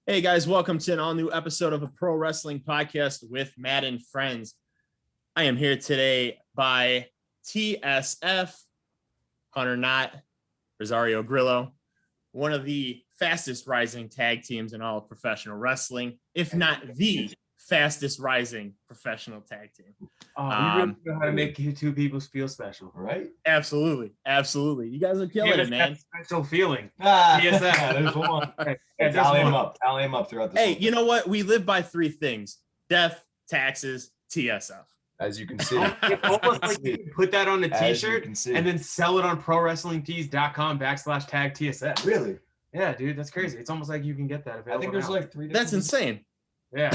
Hey guys, welcome to an all new episode of a pro wrestling podcast with Matt and friends. I am here today by TSF, Hunter Knott, Rosario Grillo, one of the fastest rising tag teams in all of professional wrestling, if not the fastest rising professional tag team. You really know how to make two people feel special, right? Absolutely. You guys are killing it, man. Special feeling. TSF. There's one. Tally him up throughout this. Hey, you know what? We live by three things: death, taxes, TSF. As you can see. It's almost like you can put that on a t-shirt and then sell it on prowrestlingtees.com/tag TSF. Really? Yeah, dude, that's crazy. It's almost like you can get that available. I think there's like 3 That's insane. Yeah.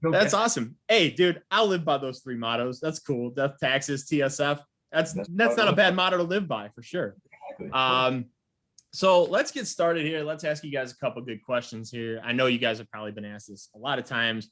That's awesome. Hey, dude, I'll live by those three mottos. That's cool. Death, taxes, TSF. That's not a bad motto to live by for sure. Exactly. So let's get started here. Let's ask you guys a couple good questions here. I know you guys have probably been asked this a lot of times.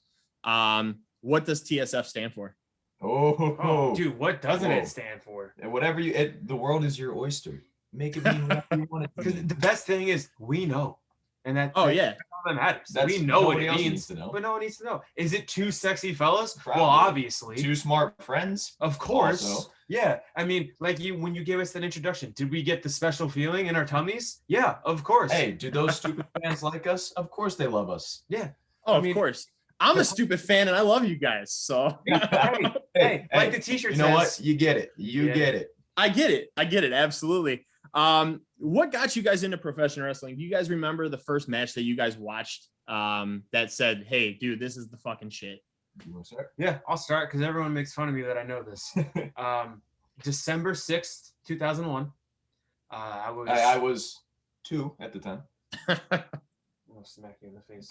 What does TSF stand for? Oh, dude, what doesn't it stand for? And whatever the world is your oyster. Make it mean whatever you want it to. Because the best thing is we know. And that's all that matters. We know what it means, but no one needs to know. Is it two sexy fellas? Probably. Well, obviously. Two smart friends? Of course. Also. Yeah. I mean, like when you gave us that introduction, did we get the special feeling in our tummies? Yeah, of course. Hey, do those stupid fans like us? Of course they love us. Yeah. Of course. I'm a stupid fan and I love you guys. So hey, like the t-shirt says. You know what? You get it. You get it. I get it. Absolutely. What got you guys into professional wrestling? Do you guys remember the first match that you guys watched that said, hey, dude, this is the fucking shit? You want to start? Yeah, I'll start because everyone makes fun of me that I know this. December 6th, 2001. I was 2 at the time. I'll smack you in the face.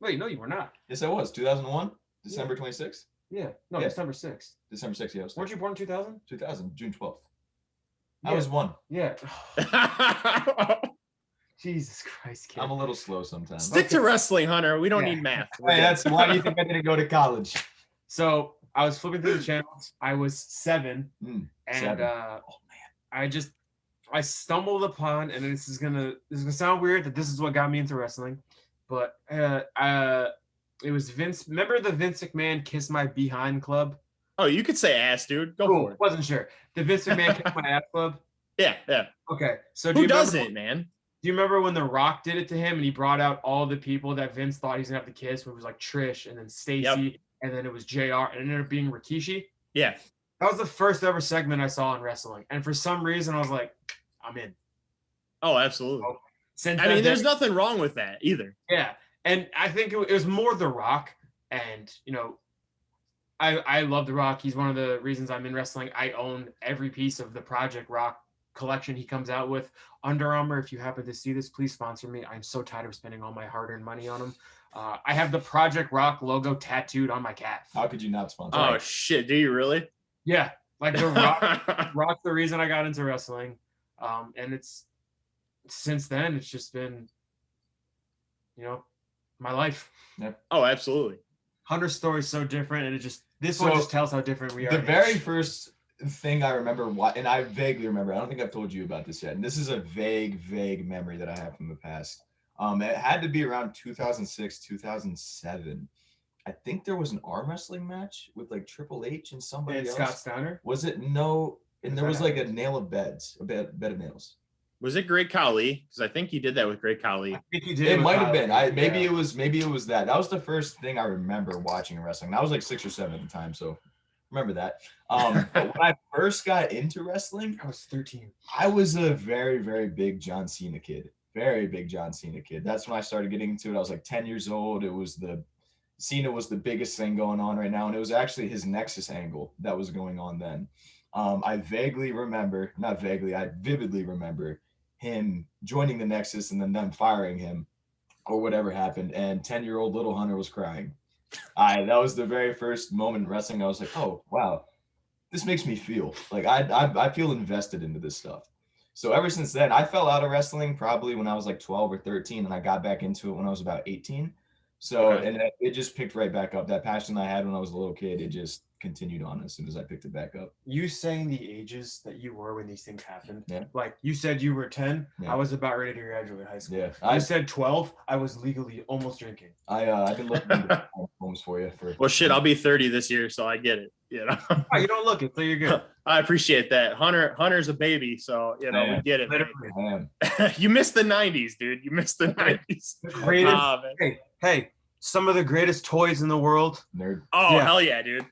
Wait, no, you were not. Yes, I was. 2001? December 26th? Yeah. No, yeah. December 6th. December 6th, yeah. Weren't you born in 2000? 2000, June 12th. Yeah. I was 1. Yeah. Jesus Christ, kid. I'm a little slow sometimes. Stick to wrestling, Hunter. We don't need math. Hey, that's why do you think I didn't go to college? So I was flipping through the channels. I was 7. And 7. Oh man. I stumbled upon, and this is gonna sound weird that this is what got me into wrestling, but it was Vince. Remember the Vince McMahon Kiss My Behind Club? Oh, you could say ass, dude. Go for it. Wasn't sure. The Vince McMahon Kiss My Ass Club? Yeah. Okay. So who doesn't, man? Do you remember when The Rock did it to him and he brought out all the people that Vince thought he's gonna have to kiss? It was like Trish and then Stacy and then it was JR and it ended up being Rikishi. Yeah. That was the first ever segment I saw in wrestling. And for some reason I was like, I'm in. Oh, absolutely. So, there's nothing wrong with that either. Yeah. And I think it was more The Rock. And, I love The Rock. He's one of the reasons I'm in wrestling. I own every piece of the Project Rock collection he comes out with. Under Armour, if you happen to see this, please sponsor me. I'm so tired of spending all my hard-earned money on them. I have the Project Rock logo tattooed on my calf. How could you not sponsor? Oh, shit. Do you really? Yeah. Like The Rock. Rock's the reason I got into wrestling. And since then, it's just been, my life. Yep. Oh, absolutely. Hunter's story is so different, and this one just tells how different we are. The very first thing I remember, and I vaguely remember, I don't think I've told you about this yet, and this is a vague memory that I have from the past. It had to be around 2006, 2007. I think there was an arm wrestling match with like Triple H and somebody else. Scott Steiner? Was it? No. And there was like a nail of beds, a bed of nails. Was it Great Khali? Because I think he did that with Great Khali. I think he did. It might have been. Maybe it was that. That was the first thing I remember watching wrestling. And I was like 6 or 7 at the time, so remember that. But when I first got into wrestling, I was 13. I was a very, very big John Cena kid. Very big John Cena kid. That's when I started getting into it. I was like 10 years old. Cena was the biggest thing going on right now, and it was actually his Nexus angle that was going on then. I vividly remember him joining the Nexus and then them firing him or whatever happened. And 10-year-old little Hunter was crying. That was the very first moment in wrestling. I was like, oh, wow, this makes me feel like I feel invested into this stuff. So ever since then, I fell out of wrestling probably when I was like 12 or 13, and I got back into it when I was about 18. So, Okay. and it just picked right back up. That passion I had when I was a little kid, it just continued on as soon as I picked it back up. You saying the ages that you were when these things happened. Yeah. Like you said you were 10. Yeah. I was about ready to graduate high school. Yeah. You said 12. I was legally almost drinking. I've been looking into homes for you for. Well, shit, I'll be 30 this year, so I get it. You know, Oh, you don't look it, so you're good. I appreciate that. Hunter's a baby, so you know we get it. Literally. You missed the 90s, dude. You missed the 90s. The greatest. Ah, man. Hey, some of the greatest toys in the world. Nerd. Oh, Yeah. hell yeah, dude.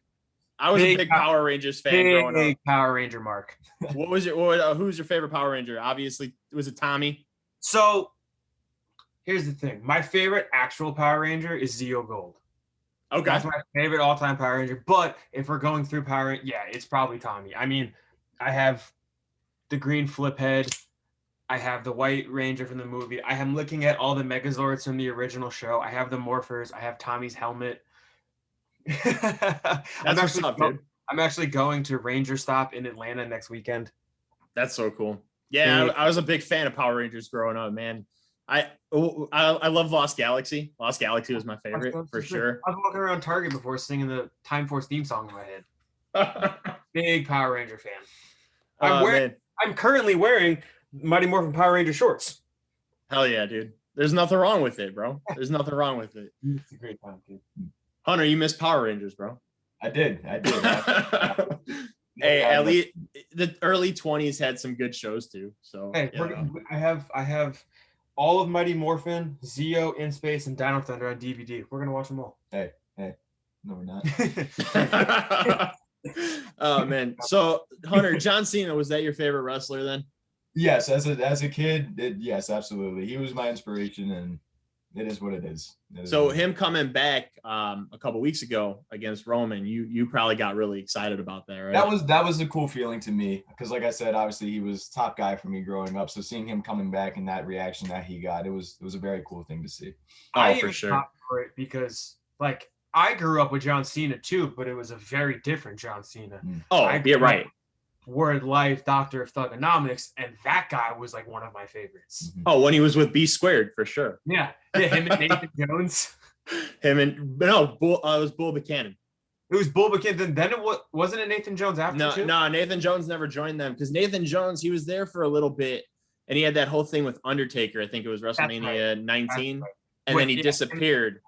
I was a big Power Rangers fan growing up. Big Power Ranger mark. What was who was your favorite Power Ranger? Obviously, was it Tommy? So here's the thing. My favorite actual Power Ranger is Zeo Gold. Okay. That's my favorite all-time Power Ranger. But if we're going through Power Ranger, yeah, it's probably Tommy. I mean, I have the green flip head. I have the white Ranger from the movie. I am looking at all the Megazords from the original show. I have the Morphers. I have Tommy's helmet. That's what's up, dude. I'm actually going to Ranger Stop in Atlanta next weekend. That's so cool. Yeah, I was a big fan of Power Rangers growing up, man. I love Lost Galaxy. Lost Galaxy was my favorite for sure. I was walking around Target before singing the Time Force theme song in my head. Big Power Ranger fan. I'm currently wearing Mighty Morphin Power Ranger shorts. Hell yeah, dude. There's nothing wrong with it, bro. There's nothing wrong with it. It's a great time, dude. Hunter, you missed Power Rangers, bro. I did. Hey, at least the early 20s had some good shows too. So hey, I have all of Mighty Morphin, Zeo, In Space, and Dino Thunder on DVD. We're gonna watch them all. Hey, no, we're not. Oh man. So Hunter, John Cena, was that your favorite wrestler then? Yes, as a kid, yes, absolutely. He was my inspiration, and it is what it is. So him coming back a couple weeks ago against Roman, you probably got really excited about that, right? That was a cool feeling to me because, like I said, obviously he was top guy for me growing up. So seeing him coming back and that reaction that he got, it was a very cool thing to see. Oh, for sure. For it because like I grew up with John Cena too, but it was a very different John Cena. Oh, you're right. Word Life, Doctor of Thugonomics, and that guy was like one of my favorites. Oh, when he was with B Squared for sure. Yeah, him and Nathan Jones. It was Bull Buchanan. It was Bull Buchanan. Then wasn't it Nathan Jones after? No, Nathan Jones never joined them because Nathan Jones, he was there for a little bit, and he had that whole thing with Undertaker. I think it was WrestleMania 19, and then he disappeared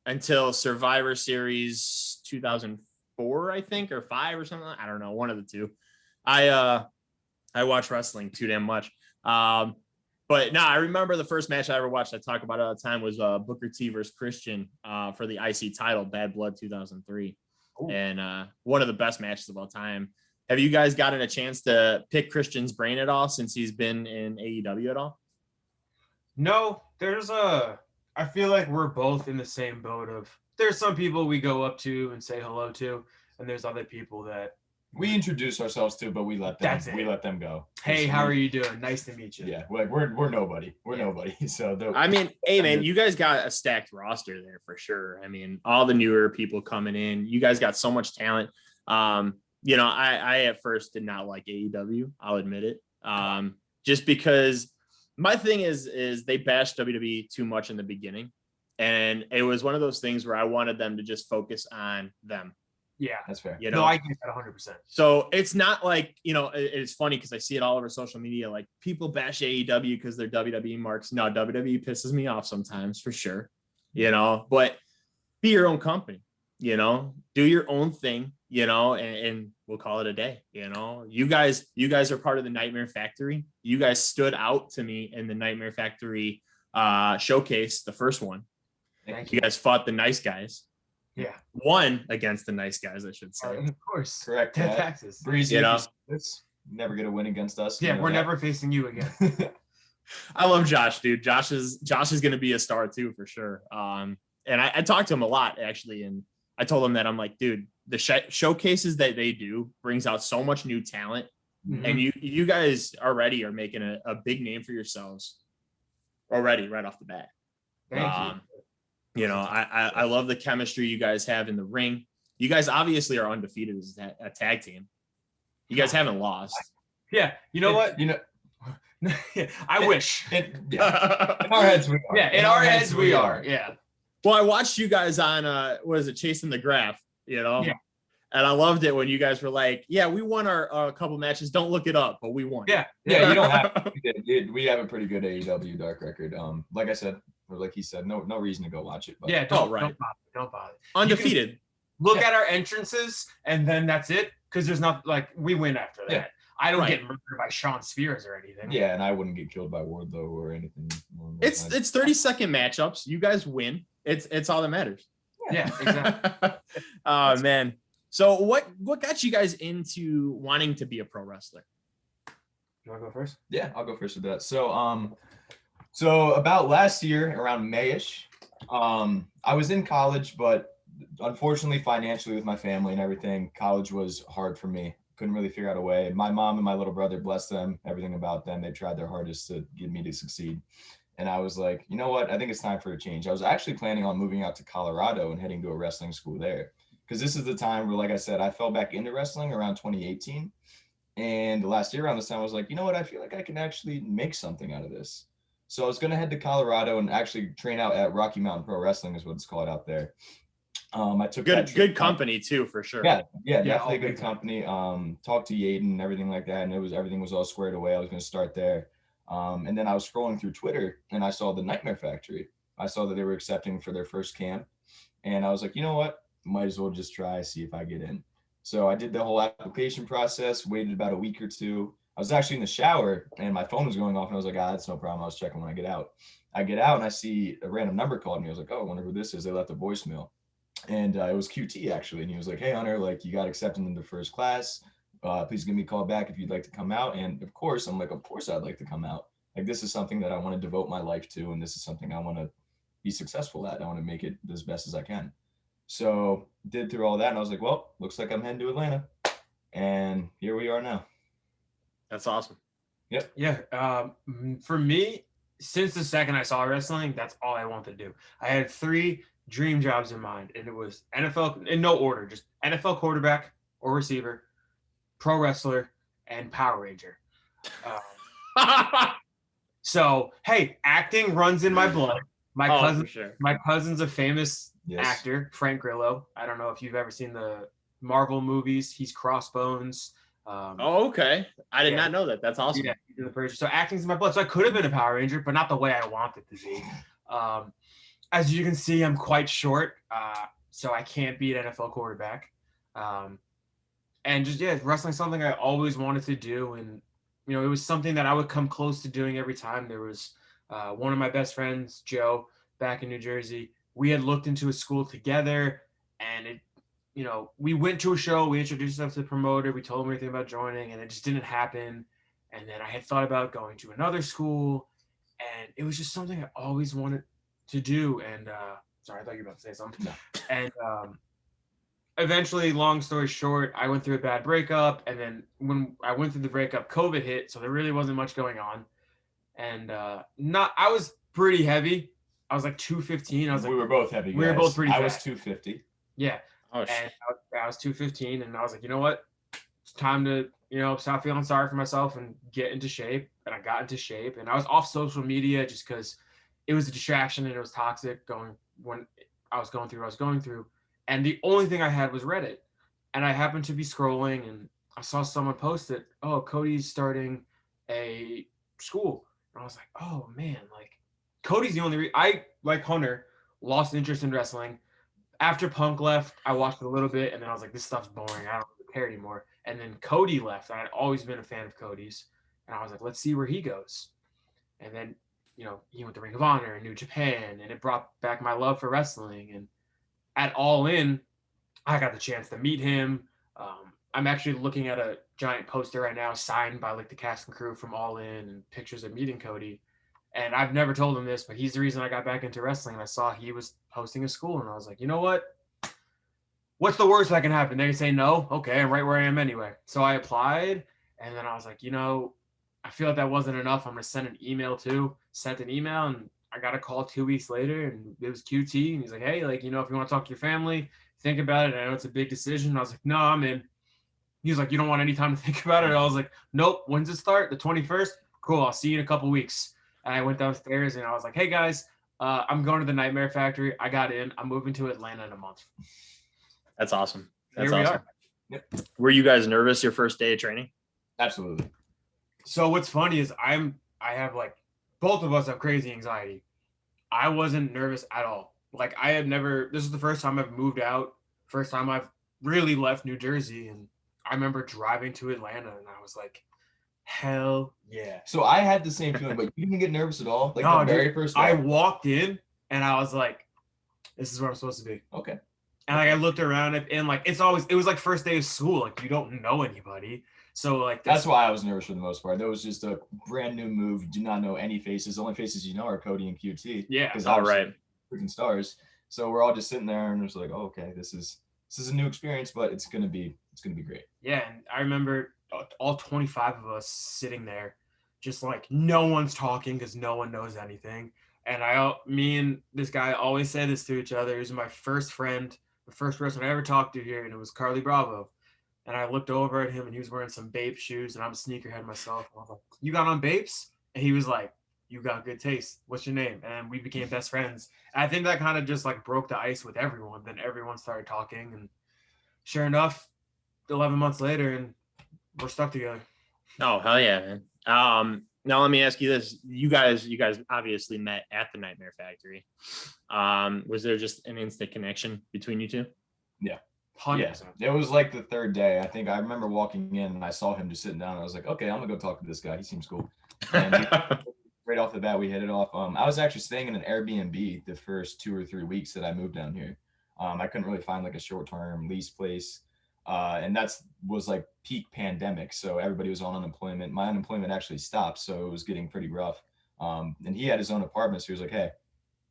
until Survivor Series 2004, I think, or 5 or something. I don't know, one of the two. I watch wrestling too damn much. But no, I remember the first match I ever watched, I talk about it all the time, was Booker T versus Christian for the IC title, Bad Blood 2003. Ooh. And one of the best matches of all time. Have you guys gotten a chance to pick Christian's brain at all since he's been in AEW at all? No, I feel like we're both in the same boat of there's some people we go up to and say hello to, and there's other people that we introduce ourselves to, but we let them go. Hey, how are you doing? Nice to meet you. Yeah, we're nobody. We're nobody. So I mean, hey man, you guys got a stacked roster there for sure. I mean, all the newer people coming in, you guys got so much talent. You know, I at first did not like AEW. I'll admit it. Just because my thing is they bashed WWE too much in the beginning, and it was one of those things where I wanted them to just focus on them. Yeah, that's fair. You know? No, I get that 100%. So it's not like, you know, it's funny because I see it all over social media. Like people bash AEW because they're WWE marks. No, WWE pisses me off sometimes for sure, you know, but be your own company, you know, do your own thing, you know, and we'll call it a day. You know, you guys are part of the Nightmare Factory. You guys stood out to me in the Nightmare Factory showcase, the first one. Thank you guys fought the nice guys. Yeah, won against the nice guys, I should say. Of course, correct. Taxes. Breezy, you know, never get a win against us. Yeah, we're never facing you again. I love Josh, dude. Josh is going to be a star too for sure. And I talked to him a lot actually, and I told him that I'm like, dude, the showcases that they do brings out so much new talent, and you guys already are making a big name for yourselves already right off the bat. Thank you. You know, I love the chemistry you guys have in the ring. You guys obviously are undefeated as a tag team. You guys haven't lost. Yeah. You know what? You know, I wish. in our heads we are. Yeah, in our heads we are. Yeah. Well, I watched you guys on what is it, Chasing the Graph, you know? Yeah. And I loved it when you guys were like, yeah, we won our couple matches. Don't look it up, but we won. Yeah. Yeah, you don't have to. We have a pretty good AEW dark record. Like I said, or like he said, no reason to go watch it. But Yeah, don't bother. Undefeated. Look at our entrances, and then that's it. Because there's not like we win after that. Yeah. I don't get murdered by Shawn Spears or anything. Yeah, and I wouldn't get killed by Wardlow or anything. It's 30-second matchups. You guys win. It's all that matters. Yeah, exactly. Oh man. So what got you guys into wanting to be a pro wrestler? You want to go first? Yeah, I'll go first with that. So about last year, around May-ish, I was in college, but unfortunately, financially with my family and everything, college was hard for me. Couldn't really figure out a way. My mom and my little brother, bless them, everything about them, they tried their hardest to get me to succeed. And I was like, you know what? I think it's time for a change. I was actually planning on moving out to Colorado and heading to a wrestling school there. Because this is the time where, like I said, I fell back into wrestling around 2018. And last year around this time, I was like, you know what? I feel like I can actually make something out of this. So I was going to head to Colorado and actually train out at Rocky Mountain Pro Wrestling is what it's called out there. I took good company too, for sure. Yeah, definitely a good company. Talked to Yaden and everything like that, and everything was all squared away. I was going to start there, and then I was scrolling through Twitter and I saw the Nightmare Factory. I saw that they were accepting for their first camp, and I was like, you know what? Might as well just try, see if I get in. So I did the whole application process. Waited about a week or two. I was actually in the shower and my phone was going off, and I was like, that's no problem. I was checking when I get out. I get out and I see a random number called me. I was like, oh, I wonder who this is. They left a voicemail. And it was QT actually. And he was like, hey, Hunter, like you got accepted into first class. Please give me a call back if you'd like to come out. And of course, I'm like, of course I'd like to come out. Like, this is something that I want to devote my life to. And this is something I want to be successful at. I want to make it as best as I can. So did through all that. And I was like, well, looks like I'm heading to Atlanta. And here we are now. That's awesome. Yep. Yeah. For me, since the second I saw wrestling, that's all I wanted to do. I had 3 dream jobs in mind, and it was NFL in no order, just NFL quarterback or receiver, pro wrestler, and Power Ranger. So hey, acting runs in my blood. My cousin's a famous actor, Frank Grillo. I don't know if you've ever seen the Marvel movies. He's Crossbones. Okay. I did not know that. That's awesome. Yeah, he's in the Persian. So acting's in my blood. So I could have been a Power Ranger, but not the way I wanted to be. As you can see, I'm quite short, so I can't be an NFL quarterback. And just, wrestling's something I always wanted to do. And, it was something that I would come close to doing every time. There was one of my best friends, Joe, back in New Jersey. We had looked into a school together, and we went to a show. We introduced ourselves to the promoter. We told him everything about joining, and it just didn't happen. And then I had thought about going to another school, and it was just something I always wanted to do. And sorry, I thought you were about to say something. No. And eventually, long story short, I went through a bad breakup, and then when I went through the breakup, COVID hit, so there really wasn't much going on. And I was pretty heavy. I was like 215. We were both heavy guys. We were both pretty fat. I was 250. Yeah. Oh, and I was 215, and I was like, you know what? It's time to, stop feeling sorry for myself and get into shape. And I got into shape, and I was off social media just because it was a distraction and it was toxic when I was going through what I was going through. And the only thing I had was Reddit. And I happened to be scrolling, and I saw someone post it. Oh, Cody's starting a school. And I was like, oh man, like Cody's the only reason. I, like Hunter, lost interest in wrestling. After Punk left, I watched it a little bit, and then I was like, this stuff's boring. I don't really care anymore. And then Cody left. I had always been a fan of Cody's. And I was like, let's see where he goes. And then, he went to Ring of Honor and New Japan, and it brought back my love for wrestling. And at All In, I got the chance to meet him. I'm actually looking at a giant poster right now signed by like the cast and crew from All In and pictures of meeting Cody. And I've never told him this, but he's the reason I got back into wrestling. And I saw he was hosting a school, and I was like, you know what? What's the worst that can happen? They can say no. Okay, I'm right where I am anyway. So I applied, and then I was like, I feel like that wasn't enough. I'm going to send an email too. Sent an email, and I got a call 2 weeks later, and it was QT. And he's like, hey, if you want to talk to your family, think about it. I know it's a big decision. And I was like, no, I'm in. He was like, you don't want any time to think about it? And I was like, nope. When's it start? The 21st? Cool. I'll see you in a couple weeks. And I went downstairs, and I was like, hey guys, I'm going to the Nightmare Factory. I got in. I'm moving to Atlanta in a month. That's awesome. That's Here we awesome. are. Yep. Were you guys nervous your first day of training? Absolutely. So what's funny is I have like, both of us have crazy anxiety. I wasn't nervous at all. Like I had never, this is the first time I've moved out. First time I've really left New Jersey. And I remember driving to Atlanta and I was like, hell yeah. So I had the same feeling, but you didn't get nervous at all? Like No, the very dude, first I day? walked in and I was like, this is where I'm supposed to be. Okay. And like I looked around and like it was like first day of school. Like you don't know anybody. So like That's why I was nervous for the most part. That was just a brand new move. You do not know any faces. The only faces you know are Cody and QT. Yeah. Because All right. freaking stars. So we're all just sitting there and it's like, oh, okay, this is a new experience, but it's gonna be great. Yeah, and I remember all 25 of us sitting there, just like no one's talking because no one knows anything. And me and this guy always say this to each other. He was my first friend, the first person I ever talked to here, and it was Carly Bravo. And I looked over at him, and he was wearing some Bape shoes, and I'm a sneakerhead myself. I was like, "You got on Bapes?" And he was like, "You got good taste. What's your name?" And we became best friends. And I think that kind of just like broke the ice with everyone. Then everyone started talking, and sure enough, 11 months later, and we're stuck together. Oh, hell yeah, man. Now let me ask you this. You guys obviously met at the Nightmare Factory. Was there just an instant connection between you two? Yeah. 100%. Yeah, it was like the third day. I think I remember walking in and I saw him just sitting down. I was like, okay, I'm gonna go talk to this guy. He seems cool. And right off the bat, we hit it off. I was actually staying in an Airbnb the first 2 or 3 weeks that I moved down here. I couldn't really find like a short-term lease place. And was like peak pandemic. So everybody was on unemployment. My unemployment actually stopped. So it was getting pretty rough. And he had his own apartment. So he was like, hey,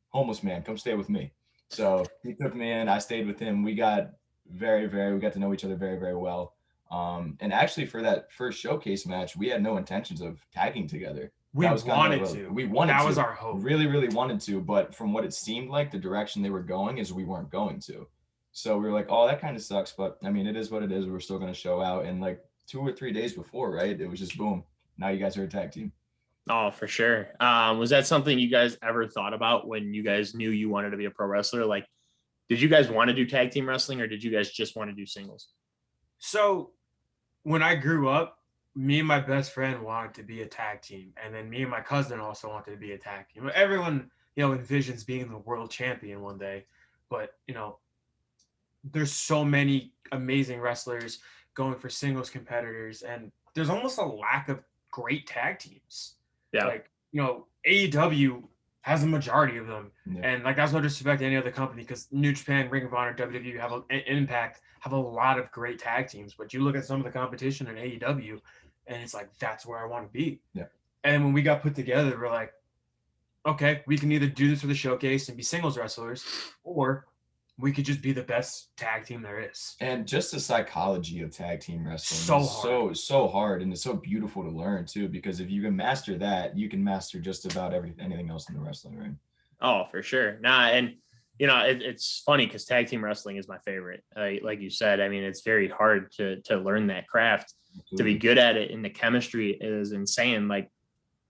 homeless man, come stay with me. So he took me in, I stayed with him. We got we got to know each other very, very well. And actually for that first showcase match, we had no intentions of tagging together. We wanted to. That was our hope. Really, really wanted to. But from what it seemed like, the direction they were going is we weren't going to. So we were like, oh, that kind of sucks. But I mean, it is what it is. We're still going to show out. And like 2 or 3 days before, right? It was just boom. Now you guys are a tag team. Oh, for sure. Was that something you guys ever thought about when you guys knew you wanted to be a pro wrestler? Like, did you guys want to do tag team wrestling or did you guys just want to do singles? So when I grew up, me and my best friend wanted to be a tag team. And then me and my cousin also wanted to be a tag team. Everyone, envisions being the world champion one day. But, there's so many amazing wrestlers going for singles competitors. And there's almost a lack of great tag teams. Yeah. Like, AEW has a majority of them. Yeah. And like, that's no disrespect to any other company because New Japan, Ring of Honor, WWE have Impact have a lot of great tag teams. But you look at some of the competition in AEW and it's like, that's where I want to be. Yeah. And when we got put together, we're like, okay, we can either do this for the showcase and be singles wrestlers, or we could just be the best tag team there is. And just the psychology of tag team wrestling is so hard, and it's so beautiful to learn too, because if you can master that, you can master just about anything else in the wrestling ring. Oh, for sure. And it's funny because tag team wrestling is my favorite. Like you said, I mean, it's very hard to learn that craft. Absolutely. To be good at it, and the chemistry is insane. Like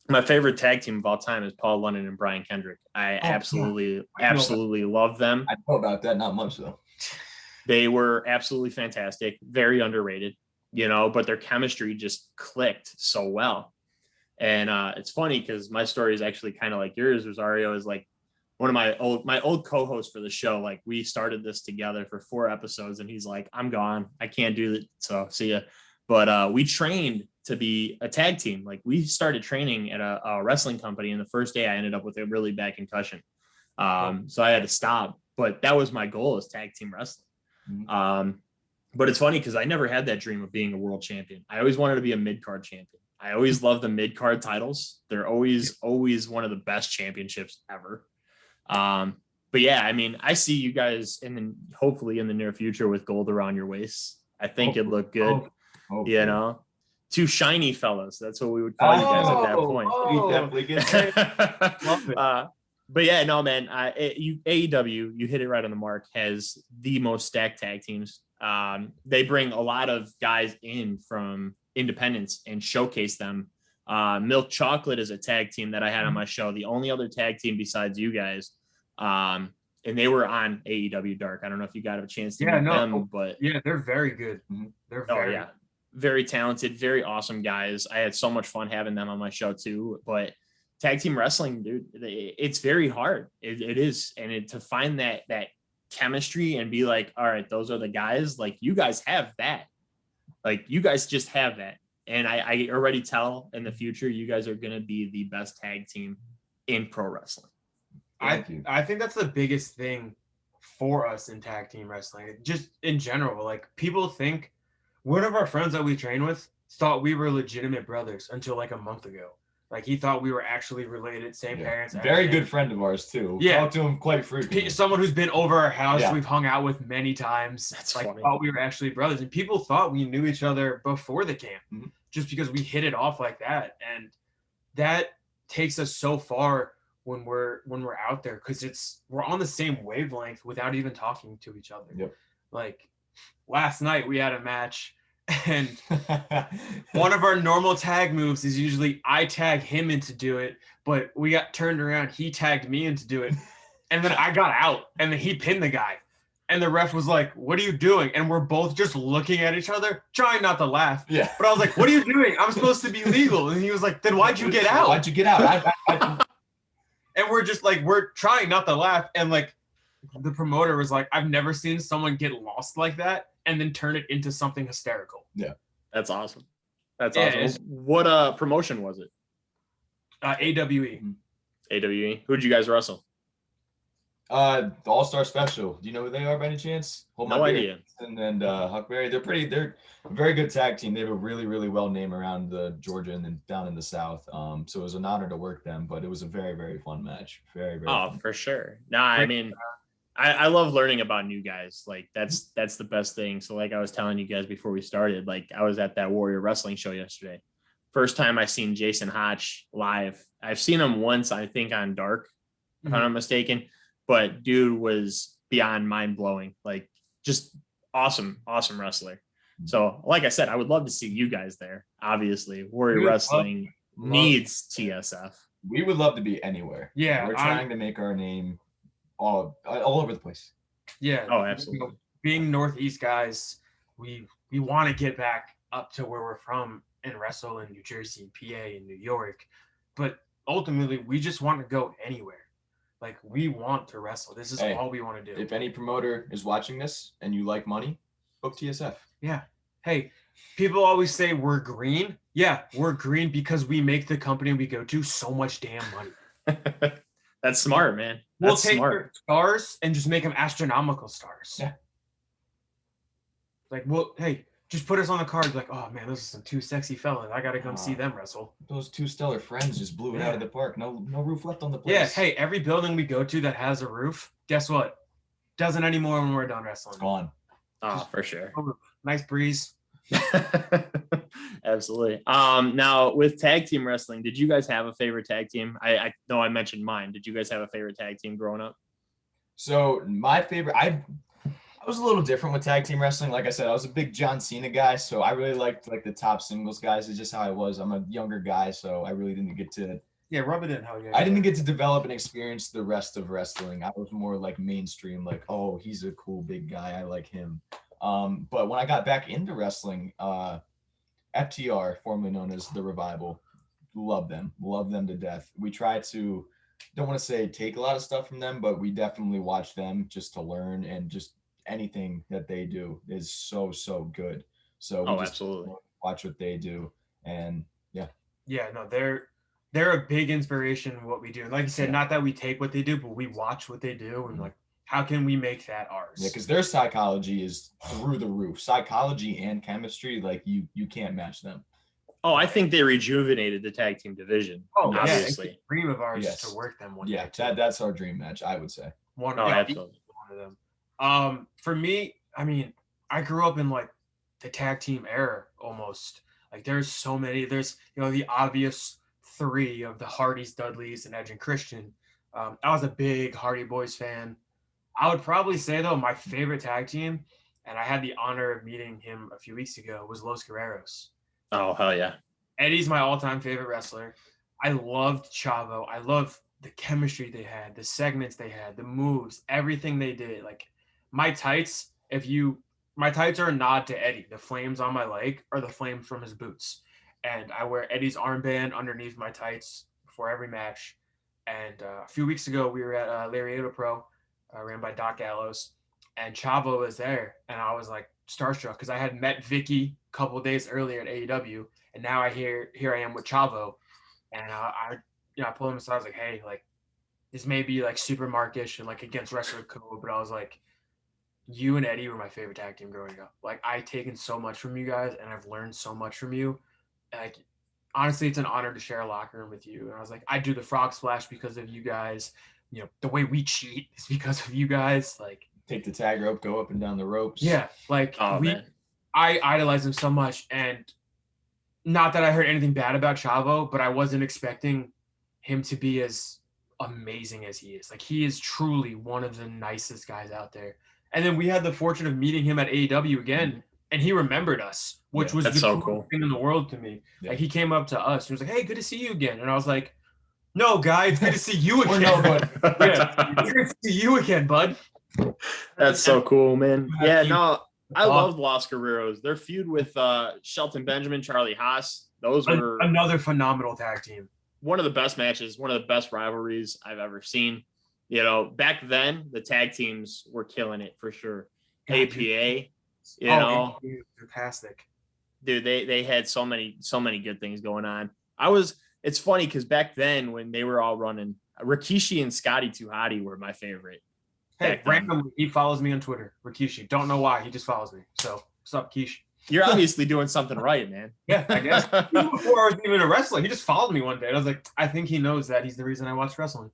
my favorite tag team of all time is Paul London and Brian Kendrick. I absolutely love them. I know about that, not much though. They were absolutely fantastic, very underrated, but their chemistry just clicked so well. And it's funny because my story is actually kind of like yours. Rosario is like one of my old co-hosts for the show. Like we started this together for 4 episodes and he's like, I'm gone. I can't do it. So see ya. But we trained to be a tag team. Like we started training at a wrestling company, and the first day I ended up with a really bad concussion. So I had to stop, but that was my goal, is tag team wrestling. Mm-hmm. But it's funny because I never had that dream of being a world champion. I always wanted to be a mid-card champion. I always loved the mid-card titles. They're always one of the best championships ever. But yeah, I mean, I see you guys hopefully in the near future with gold around your waist. I think it'd look good. Two shiny fellas. That's what we would call you guys at that point. We definitely get that. Love it. But yeah, no, man. AEW, you hit it right on the mark, has the most stacked tag teams. They bring a lot of guys in from independents and showcase them Milk Chocolate is a tag team that I had on my show, the only other tag team besides you guys. And they were on AEW Dark. I don't know if you got a chance to meet them, but yeah, they're very good. They're very very talented, very awesome guys. I had so much fun having them on my show too. But tag team wrestling, dude, it's very hard. It is, and to find that chemistry and be like, all right, those are the guys. Like, you guys have that. Like, you guys just have that. And I already tell in the future, you guys are going to be the best tag team in pro wrestling. I think that's the biggest thing for us in tag team wrestling, just in general. Like, people think one of our friends that we train with thought we were legitimate brothers until like a month ago. Like, he thought we were actually related, same parents. Very good friend of ours too. Yeah, talk to him quite frequently. Someone who's been over our house, we've hung out with many times. That's like funny. thought we were actually brothers, and people thought we knew each other before the camp, just because we hit it off like that, and that takes us so far when we're out there, because we're on the same wavelength without even talking to each other. Yep. Like, last night we had a match, and one of our normal tag moves is usually I tag him in to do it, but we got turned around, he tagged me in to do it, and then I got out, and then he pinned the guy, and the ref was like, "What are you doing?" And we're both just looking at each other, trying not to laugh. Yeah. But I was like, "What are you doing? I'm supposed to be legal." And he was like, "Then why'd you get out?" Why'd you get out? And we're just like, we're trying not to laugh. And like, the promoter was like, I've never seen someone get lost like that and then turn it into something hysterical. Yeah. That's awesome. That's awesome. What promotion was it? AWE. AWE. Who'd you guys wrestle? The All-Star Special. Do you know who they are by any chance? No idea. And Huckberry. They're a very good tag team. They have a really, really well name around the Georgia and then down in the South. So it was an honor to work them, but it was a very, very fun match. Very, very fun. For sure. No, I mean, I love learning about new guys. Like, that's the best thing. So like I was telling you guys before we started, like, I was at that Warrior Wrestling show yesterday. First time I seen Jason Hotch live. I've seen him once, I think, on Dark, if I'm not mistaken. But dude was beyond mind-blowing. Like, just awesome wrestler. So like I said, I would love to see you guys there. Obviously, Warrior Wrestling needs TSF. We would love to be anywhere. Yeah. We're trying to make our name all over the place. Yeah. Oh, absolutely. You know, being Northeast guys, we want to get back up to where we're from and wrestle in New Jersey, PA, and New York. But ultimately, we just want to go anywhere. Like, we want to wrestle. This is all we want to do. If any promoter is watching this and you like money, book TSF. Yeah. Hey, people always say we're green. Yeah, we're green because we make the company we go to so much damn money. That's smart, man. We'll take their stars and just make them astronomical stars. Yeah. Like, well, hey, just put us on the card. Like, oh man, those are some two sexy fellas. I gotta come see them wrestle. Those two stellar friends just blew it out of the park. No roof left on the place. Yeah. Hey, every building we go to that has a roof, guess what? Doesn't anymore when we're done wrestling. It's gone. Oh, for sure. Nice breeze. Absolutely. Now with tag team wrestling, did you guys have a favorite tag team? I know I mentioned mine. Did you guys have a favorite tag team growing up? So my favorite, I was a little different with tag team wrestling. Like I said, I was a big John Cena guy, so I really liked like the top singles guys. It's just how I was. I'm a younger guy, so I really didn't get to. Yeah, rub it in. How you? I didn't get to develop and experience the rest of wrestling. I was more like mainstream, like, oh, he's a cool big guy. I like him. But when I got back into wrestling, FTR, formerly known as The Revival, love them to death. We try to, don't want to say take a lot of stuff from them, but we definitely watch them just to learn, and just anything that they do is so good. So we just absolutely watch what they do, and no, they're a big inspiration in what we do. And like you said, not that we take what they do, but we watch what they do, and like, how can we make that ours? Yeah, because their psychology is through the roof. Psychology and chemistry, like you can't match them. Oh, I think they rejuvenated the tag team division. Oh, obviously. Yeah, dream of ours to work them one day. Yeah, that's our dream match, I would say. Absolutely. One of them. For me, I mean, I grew up in like the tag team era almost. Like, there's so many. There's, the obvious three of the Hardys, Dudleys, and Edge and Christian. I was a big Hardy Boys fan. I would probably say, though, my favorite tag team, and I had the honor of meeting him a few weeks ago, was Los Guerreros. Oh, hell yeah. Eddie's my all-time favorite wrestler. I loved Chavo. I love the chemistry they had, the segments they had, the moves, everything they did. Like my tights, my tights are a nod to Eddie. The flames on my leg are the flames from his boots. And I wear Eddie's armband underneath my tights before every match. And a few weeks ago, we were at Lariato Pro, ran by Doc Gallows, and Chavo was there. And I was like starstruck because I had met Vicky a couple of days earlier at AEW. And now here I am with Chavo. And I pulled him aside. I was like, hey, like, this may be like super markish and like against wrestler code, but I was like, you and Eddie were my favorite tag team growing up. Like, I've taken so much from you guys and I've learned so much from you. Like, honestly, it's an honor to share a locker room with you. And I was like, I do the frog splash because of you guys. You know, the way we cheat is because of you guys. Like, take the tag rope, go up and down the ropes. Yeah, like man. I idolize him so much, and not that I heard anything bad about Chavo, but I wasn't expecting him to be as amazing as he is. Like, he is truly one of the nicest guys out there. And then we had the fortune of meeting him at AEW again, and he remembered us, which was the so coolest thing in the world to me. Yeah. Like, he came up to us and was like, hey, good to see you again. And I was like, no, guy, it's good to see you Or again. no, bud. Yeah, it's good to see you again, bud. That's so cool, man. Yeah, no, I Oh. love Los Guerreros. Their feud with Shelton Benjamin, Charlie Haas, those were Another phenomenal tag team. one of the best matches, one of the best rivalries I've ever seen. You know, back then the tag teams were killing it for sure. APA, you know, fantastic. Dude, they had so many good things going on. It's funny because back then when they were all running, Rikishi and Scotty 2 Hotty were my favorite. Hey, randomly, he follows me on Twitter, Rikishi. Don't know why, he just follows me. So, what's up, Kish? You're obviously doing something right, man. Yeah, I guess. Even before I was even a wrestler, he just followed me one day. And I was like, I think he knows that he's the reason I watch wrestling.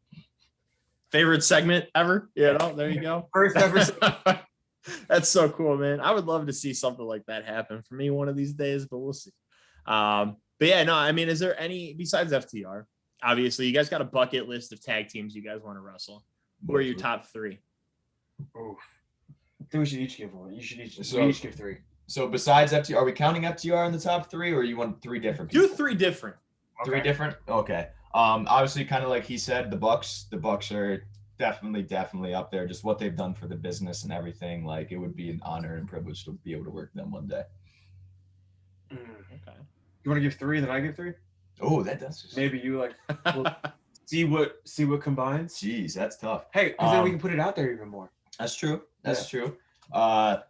Favorite segment ever? You know, there you go. First ever. That's so cool, man. I would love to see something like that happen for me one of these days, but we'll see. But yeah, no, I mean, is there any, besides FTR, obviously you guys got a bucket list of tag teams you guys want to wrestle. Who are your top 3? Oof. I think we should each give one. We each give 3. So besides FTR, are we counting FTR in the top 3, or you want 3 different people? Do 3 different. 3 different? Okay. Obviously, kind of like he said, the Bucks are definitely up there. Just what they've done for the business and everything. Like, it would be an honor and privilege to be able to work them one day. Okay. You want to give 3, then I give 3? Oh, that does. Maybe you like see what combines. Jeez, that's tough. Hey, because then we can put it out there even more. That's true. That's true. What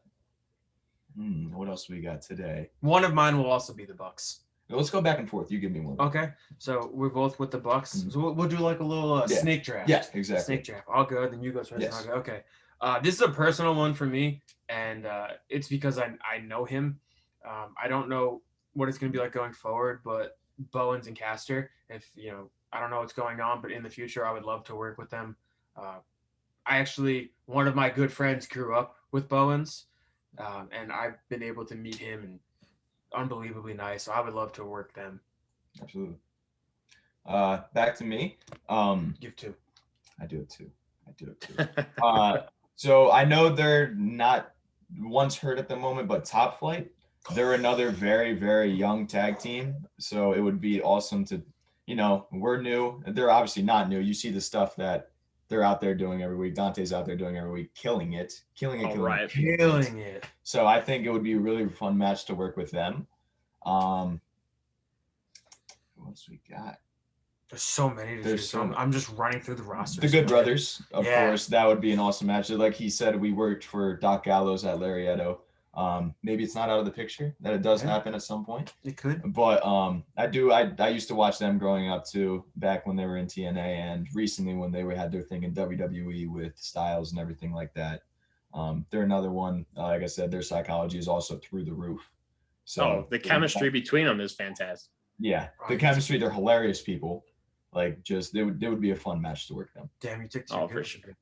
else we got today? One of mine will also be the Bucks. Let's go back and forth. You give me one. Okay, so we're both with the Bucks. Mm-hmm. So we'll do like a little snake draft. Yeah, exactly. Snake draft. I'll go, then you go first. Yes. I'll go. Okay. This is a personal one for me, and it's because I know him. I don't know what it's going to be like going forward, but Bowens and Caster, if I don't know what's going on, but in the future, I would love to work with them. One of my good friends grew up with Bowens, and I've been able to meet him, and unbelievably nice. So I would love to work them. Absolutely. Back to me. Give 2. I do it too. So I know they're not once hurt at the moment, but Top Flight, they're another very, very young tag team. So it would be awesome to, we're new. They're obviously not new. You see the stuff that they're out there doing every week. Dante's out there doing every week, killing it. So I think it would be a really fun match to work with them. What else we got? There's so many. I'm just running through the roster. The Good Brothers, of course. That would be an awesome match. Like he said, we worked for Doc Gallows at Lariato. Maybe it's not out of the picture that it does happen at some point. It could. But I used to watch them growing up too, back when they were in TNA, and recently when they had their thing in WWE with Styles and everything like that. They're another one. Like I said, their psychology is also through the roof. So the chemistry between them is fantastic. Yeah, the chemistry. They're hilarious people. Like, just they would be a fun match to work them. Damn, you took 2. Oh, for sure.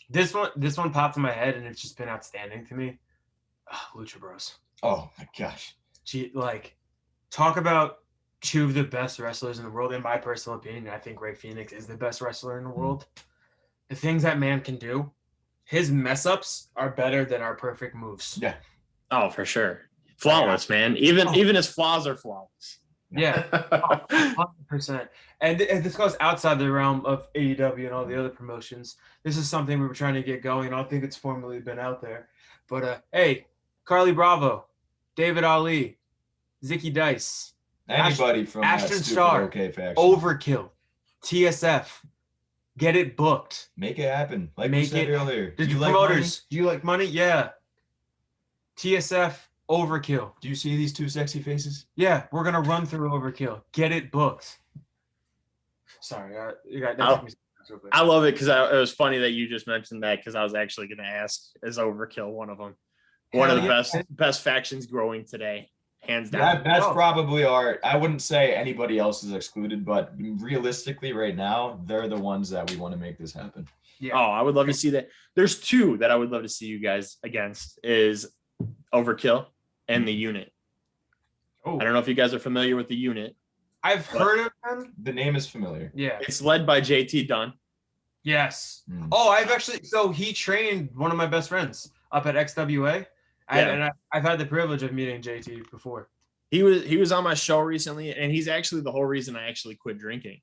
This one popped in my head, and it's just been outstanding to me. Lucha Bros. Oh my gosh. Talk about 2 of the best wrestlers in the world. In my personal opinion, I think Rey Fenix is the best wrestler in the world. The things that man can do, his mess ups are better than our perfect moves. Yeah. Oh, for sure. Flawless, man. Even his flaws are flawless. Yeah, 100%. And this goes outside the realm of AEW and all the other promotions. This is something we were trying to get going. I don't think it's formally been out there. But hey, Carly Bravo, David Ali, Zicky Dice, Anybody from Ashton that stupid Starr, OK faction. Overkill, TSF, get it booked. Make it happen. Like we said earlier. Do you promoters, like money? do you like money? Yeah. TSF, Overkill. Do you see these two sexy faces? Yeah, we're gonna run through Overkill. Get it booked. Sorry, you got that. I love it because it was funny that you just mentioned that because I was actually going to ask, is Overkill one of them? One of the best factions growing today, hands down. That's probably I wouldn't say anybody else is excluded, but realistically right now, they're the ones that we want to make this happen. Yeah. Oh, I would love to see that. There's two that I would love to see you guys against is Overkill and the Unit. Oh. I don't know if you guys are familiar with the Unit. I've heard of them. The name is familiar. Yeah. It's led by JT Dunn. Yes. Oh, so he trained one of my best friends up at XWA. And I've had the privilege of meeting JT before. He was on my show recently, and he's actually the whole reason I actually quit drinking.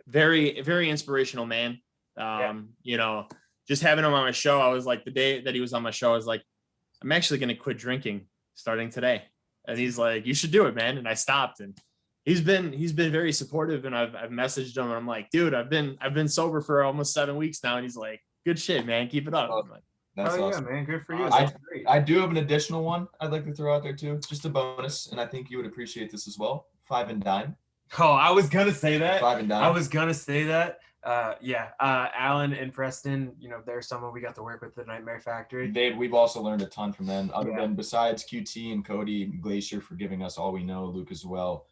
Very, very inspirational man. You know, just having him on my show, I was like, the day that he was on my show, I was like, I'm actually going to quit drinking starting today. And he's like, you should do it, man. And I stopped, and he's been very supportive, and I've messaged him, and I'm like, dude, I've been sober for almost 7 weeks now. And he's like, good shit, man. Keep it up. I'm like, that's awesome. Yeah, man. Good for you. I do have an additional one I'd like to throw out there too. Just a bonus, and I think you would appreciate this as well. 5 and Dime. Oh, I was gonna say that. 5 and Dime. I was gonna say that. Alan and Preston, you know, they're someone we got to work with at the Nightmare Factory. We've also learned a ton from them. Other than besides QT and Cody and Glacier for giving us all we know, Luke as well.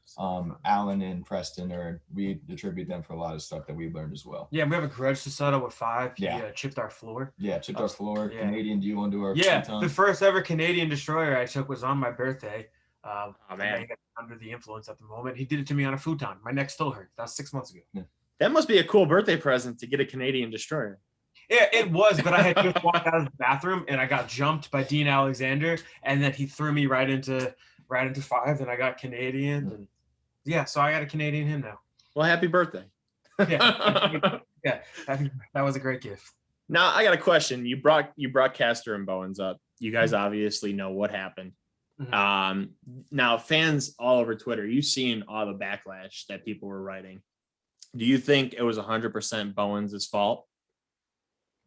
Alan and Preston we attribute them for a lot of stuff that we've learned as well. Yeah, we have a grudge to settle with 5. He chipped our floor. Yeah, chipped our floor. Yeah. Canadian duo into our the first ever Canadian destroyer I took was on my birthday. oh man, under the influence at the moment. He did it to me on a futon. My neck still hurts. That was 6 months ago. Yeah. That must be a cool birthday present to get a Canadian destroyer. Yeah, it was, but I had just walked out of the bathroom and I got jumped by Dean Alexander, and then he threw me right into 5, and I got Canadian. And so I got a Canadian him now. Well, happy birthday. Yeah, that was a great gift. Now I got a question. You brought Castor and Bowens up. You guys obviously know what happened. Mm-hmm. Now fans all over Twitter, you've seen all the backlash that people were writing. Do you think it was 100% Bowens' fault?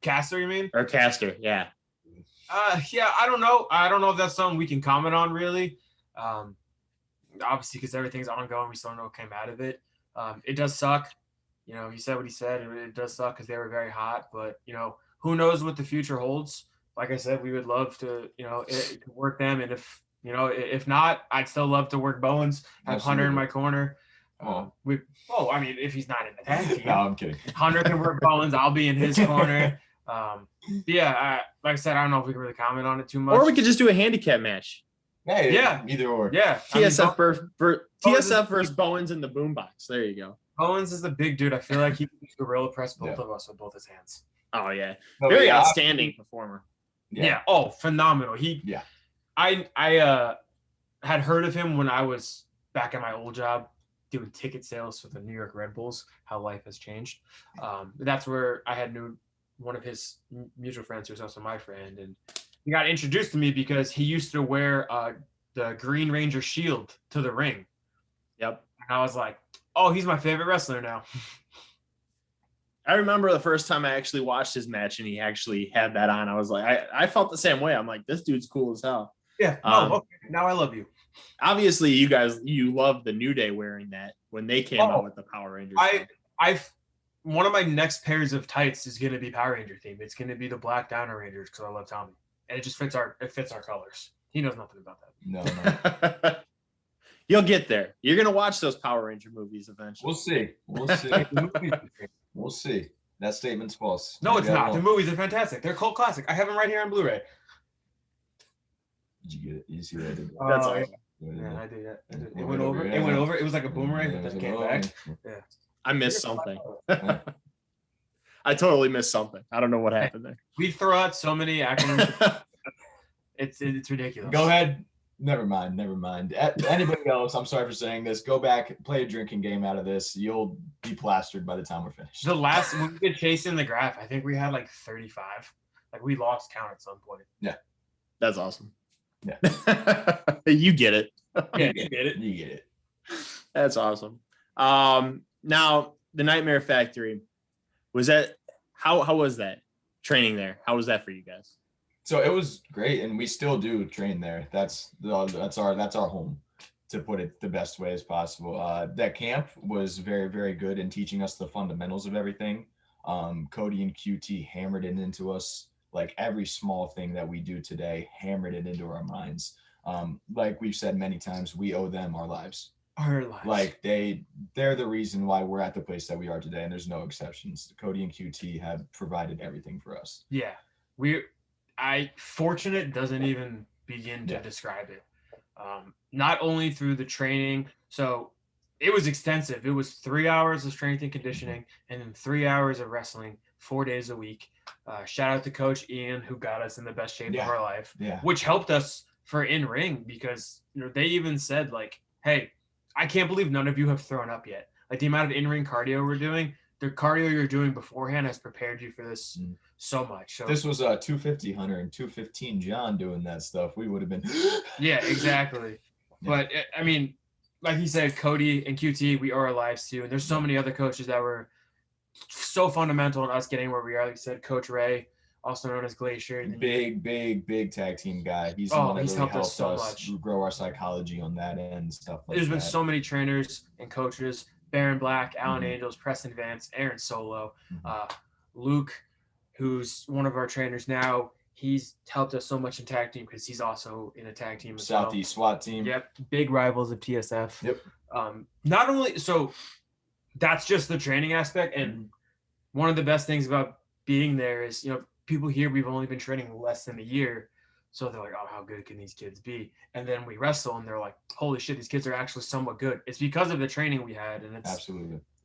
Castor, you mean? Or Castor, yeah. I don't know. I don't know if that's something we can comment on, really. Obviously, because everything's ongoing, we still don't know what came out of it. It does suck. You know, he said what he said. It does suck because they were very hot. But, you know, who knows what the future holds? Like I said, we would love to, you know, to work them. And if not, I'd still love to work Bowens, have Hunter in my corner. I mean, if he's not in the tag team. No, I'm kidding. Hunter can work Bowens. I'll be in his corner. Like I said, I don't know if we can really comment on it too much. Or we could just do a handicap match. Hey, either or. Yeah. TSF versus Bowens in the boombox. There you go. Bowens is the big dude. I feel like he could gorilla press both of us with both his hands. Oh yeah, very outstanding performer. Yeah. Oh, phenomenal. I had heard of him when I was back at my old job doing ticket sales for the New York Red Bulls. How life has changed. That's where I had knew one of his mutual friends who was also my friend, and he got introduced to me because he used to wear the Green Ranger shield to the ring. Yep. And I was like, oh, he's my favorite wrestler now. I remember the first time I actually watched his match and he actually had that on. I was like, I felt the same way. I'm like, this dude's cool as hell. Yeah. Okay. Now I love you. Obviously, you love the New Day wearing that when they came out with the Power Rangers. One of my next pairs of tights is going to be Power Ranger theme. It's going to be the Black Dino Rangers because I love Tommy, and it just fits our colors. He knows nothing about that. No. You'll get there. You're going to watch those Power Ranger movies eventually. We'll see. That statement's false. No, it's not. The movies are fantastic. They're a cult classic. I have them right here on Blu-ray. Did you get it? You see what I did? That's awesome. Yeah, I did. It went over. It went over. It was like a boomerang, but then came back. Yeah. I missed something. I totally missed something. I don't know what happened there. We throw out so many acronyms. It's ridiculous. Go ahead. Never mind. Anybody else, I'm sorry for saying this. Go back, play a drinking game out of this. You'll be plastered by the time we're finished. The last when we did chasing the graph, I think we had like 35. Like we lost count at some point. Yeah. That's awesome. Yeah. You get it. Yeah, you get it. You get it. That's awesome. Now the Nightmare Factory, was that how was that training there? How was that for you guys? So it was great, and we still do train there. That's our home, to put it the best way as possible. That camp was very, very good in teaching us the fundamentals of everything. Cody and QT hammered it into us, like every small thing that we do today, hammered it into our minds. Like we've said many times, we owe them our lives. Our lives. Like they're the reason why we're at the place that we are today, and there's no exceptions. Cody and QT have provided everything for us. Yeah, fortunate doesn't even begin to describe it. Not only through the training, so it was extensive. It was 3 hours of strength and conditioning, and then 3 hours of wrestling, 4 days a week. Shout out to Coach Ian, who got us in the best shape of our life, which helped us for in ring, because they even said like, "Hey, I can't believe none of you have thrown up yet. Like the amount of in-ring cardio we're doing, the cardio you're doing beforehand has prepared you for this so much." So this was 250 Hunter and 215 John doing that stuff. We would have been. Yeah, exactly. But I mean, like he said, Cody and QT, we owe our lives to, and there's so many other coaches that were so fundamental in us getting where we are. Like you said, Coach Ray, also known as Glacier. Big tag team guy. He's helped us so much grow our psychology on that end and stuff like that. There's been so many trainers and coaches: Baron Black, Alan Angels, Preston Vance, Aaron Solo, Luke, who's one of our trainers now. He's helped us so much in tag team because he's also in a tag team as Southeast SWAT team. Yep, big rivals of TSF. Yep. Not only so, that's just the training aspect, and one of the best things about being there is people here, we've only been training less than a year, so they're like, "Oh, how good can these kids be?" And then we wrestle, and they're like, "Holy shit, these kids are actually somewhat good." It's because of the training we had, and